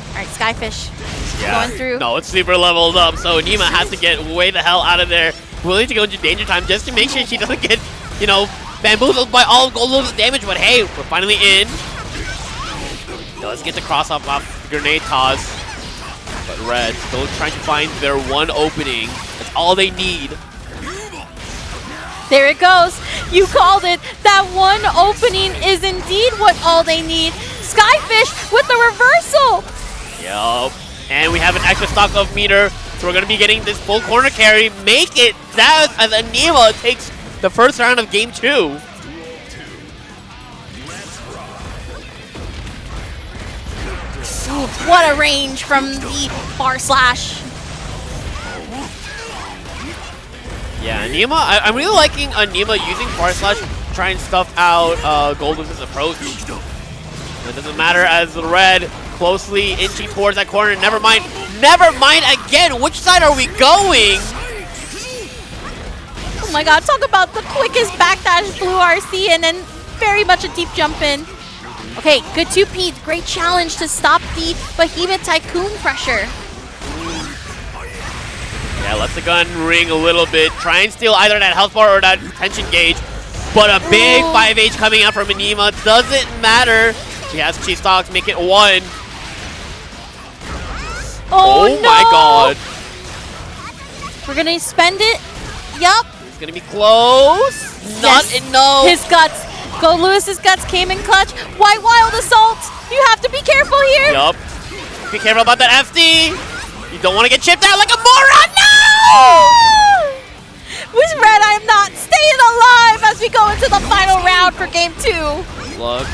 All right, Skyfish going through. No, it's super leveled up, so Nima has to get way the hell out of there. Willing to go into danger time just to make sure she doesn't get, you know, bamboozled by all of Gold Love's damage, but hey, we're finally in. Does get the cross off grenade toss. But Red still trying to find their one opening. That's all they need. There it goes. You called it. That one opening is indeed what all they need. Skyfish with the reversal. Yup. And we have an extra stock of meter. So we're going to be getting this full corner carry. Make it down as Anima takes the first round of game 2. Ooh, what a range from the bar slash. Yeah, Anima, I'm really liking Anima using Far Slash to try and stuff out Goldluz's approach. It doesn't matter as the Red closely inching towards that corner. Never mind again. Which side are we going? Oh my god, talk about the quickest backdash blue RC and then very much a deep jump in. Okay, good 2P. Great challenge to stop the Behemoth Tycoon pressure. Yeah, lets the gun ring a little bit. Try and steal either that health bar or that tension gauge. But a big 5H coming out from Anima. Doesn't matter. She has Chi stocks, make it 1. Oh no! My god. We're gonna spend it. Yup. It's gonna be close. Not enough. His guts. Goldluz's guts came in clutch. White Wild Assault. You have to be careful here. Yup. Be careful about that FD. You don't want to get chipped out like a moron. No! With Red, I am not staying alive as we go into the final round for game 2. Look,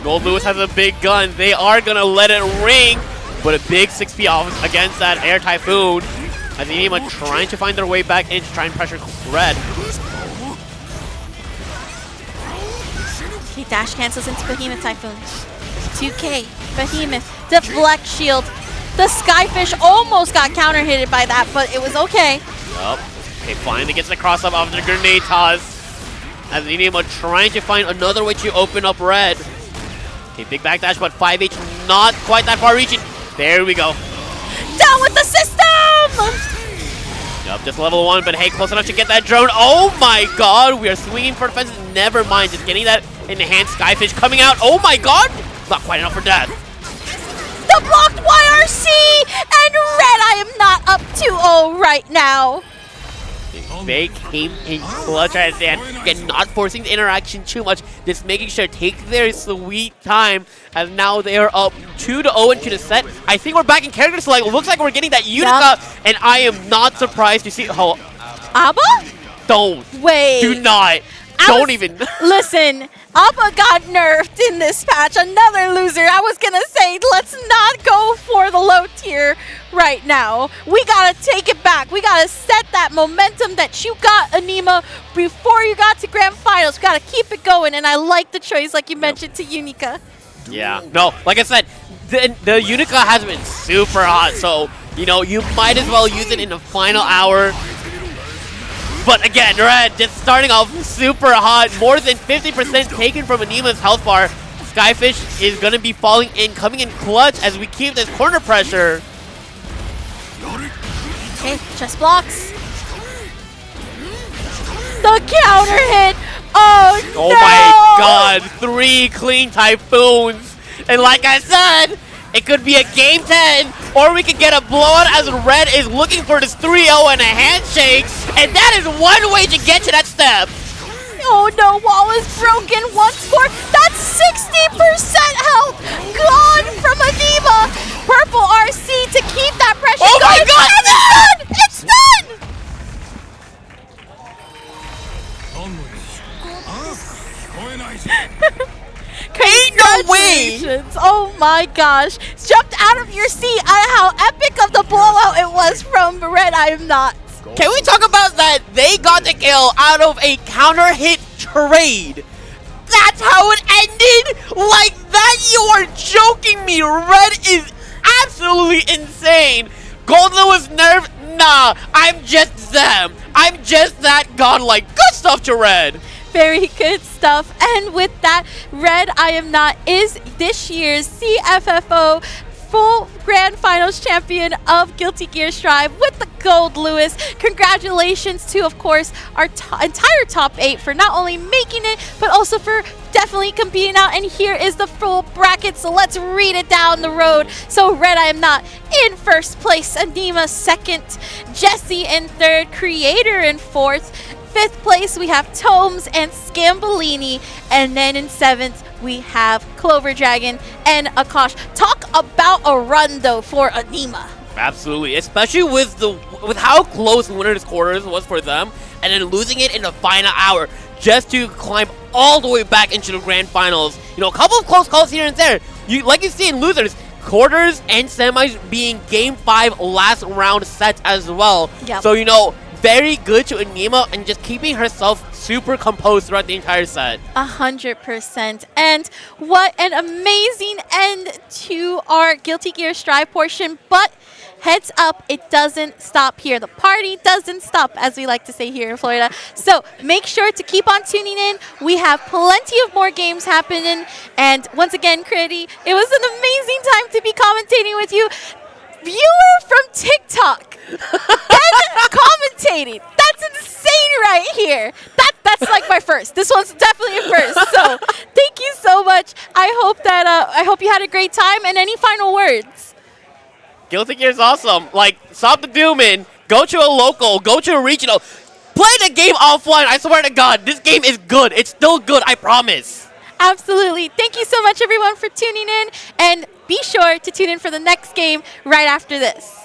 Goldluz has a big gun. They are gonna let it ring, but a big 6P off against that Air Typhoon. As Anima trying to find their way back in to try and pressure Red. Okay, dash cancels into Behemoth Typhoon. 2K, Behemoth, deflect shield. The Skyfish almost got counter-hitted by that, but it was okay. Yup. Okay, finally gets the cross up off the grenade toss. As Anima trying to find another way to open up Red. Okay, big backdash, but 5H not quite that far reaching. There we go. Down with the system! Yup, just level 1, but hey, close enough to get that drone. Oh my god, we are swinging for defenses. Never mind, just getting that enhanced Skyfish coming out. Oh my god! Not quite enough for death. The blocked YRC! And Red, I am not up 2-0 right now. They came in clutch at the end. Again, not forcing the interaction too much. Just making sure to take their sweet time. As now they are up 2-0 into the set. I think we're back in character select. Looks like we're getting that Unica. And I am not surprised to see how... Abba? Don't. Wait. Do not. Don't even. Listen, Abba got nerfed in this patch. Another loser. I was going to say, let's not go for the low tier right now. We got to take it back. We got to set that momentum that you got, Anima, before you got to Grand Finals. We got to keep it going, and I like the choice, like you mentioned, to Unica. Yeah. No, like I said, the Unica has been super hot, so, you know, you might as well use it in the final hour. But again, Red just starting off super hot. More than 50% taken from Anima's health bar. Skyfish is going to be falling in, coming in clutch as we keep this corner pressure. Okay, chest blocks. The counter hit. Oh no! My god, 3 clean Typhoons. And like I said, it could be a game 10, or we could get a blowout as Red is looking for this 3-0 and a handshake. And that is one way to get to that step. Oh no, wall is broken. 1 score. That's 60% health gone from Anima. Purple RC to keep that pressure Oh going. my god! It's done! It's done! Ain't no way! Congratulations. Oh my gosh. Jumped out of your seat at how epic of the blowout it was from Red. I am not. Can we talk about that? They got the kill out of a counter hit trade. That's how it ended? Like that? You are joking me. Red is absolutely insane. Goldluz was nerfed? Nah, I'm just them. I'm just that godlike. Good stuff to Red. Very good stuff. And with that, Red I Am Not is this year's CFFO full Grand Finals champion of Guilty Gear Strive with the gold, Lewis. Congratulations to, of course, our entire top 8 for not only making it, but also for definitely competing out. And here is the full bracket, so let's read it down the road. So Red I Am Not in first place, Anima second, Jesse in third, Creator in fourth. Fifth place, we have Tomes and Scambolini. And then in seventh, we have Clover Dragon and Akash. Talk about a run, though, for Anima. Absolutely, especially with how close winner's quarters was for them, and then losing it in the final hour just to climb all the way back into the grand finals. You know, a couple of close calls here and there. Like you see in losers, quarters and semis being Game 5 last round sets as well. Yep. So, you know, very good to Anima and just keeping herself super composed throughout the entire set. 100%. And what an amazing end to our Guilty Gear Strive portion. But heads up, it doesn't stop here. The party doesn't stop, as we like to say here in Florida. So make sure to keep on tuning in. We have plenty of more games happening. And once again, Critty, it was an amazing time to be commentating with you. Viewer from TikTok and commentating. That's insane right here. That's like my first. This one's definitely a first. So thank you so much. I hope you had a great time. And any final words? Guilty Gear is awesome. Like, stop the dooming. Go to a local. Go to a regional. Play the game offline. I swear to God, this game is good. It's still good. I promise. Absolutely. Thank you so much, everyone, for tuning in. And be sure to tune in for the next game right after this.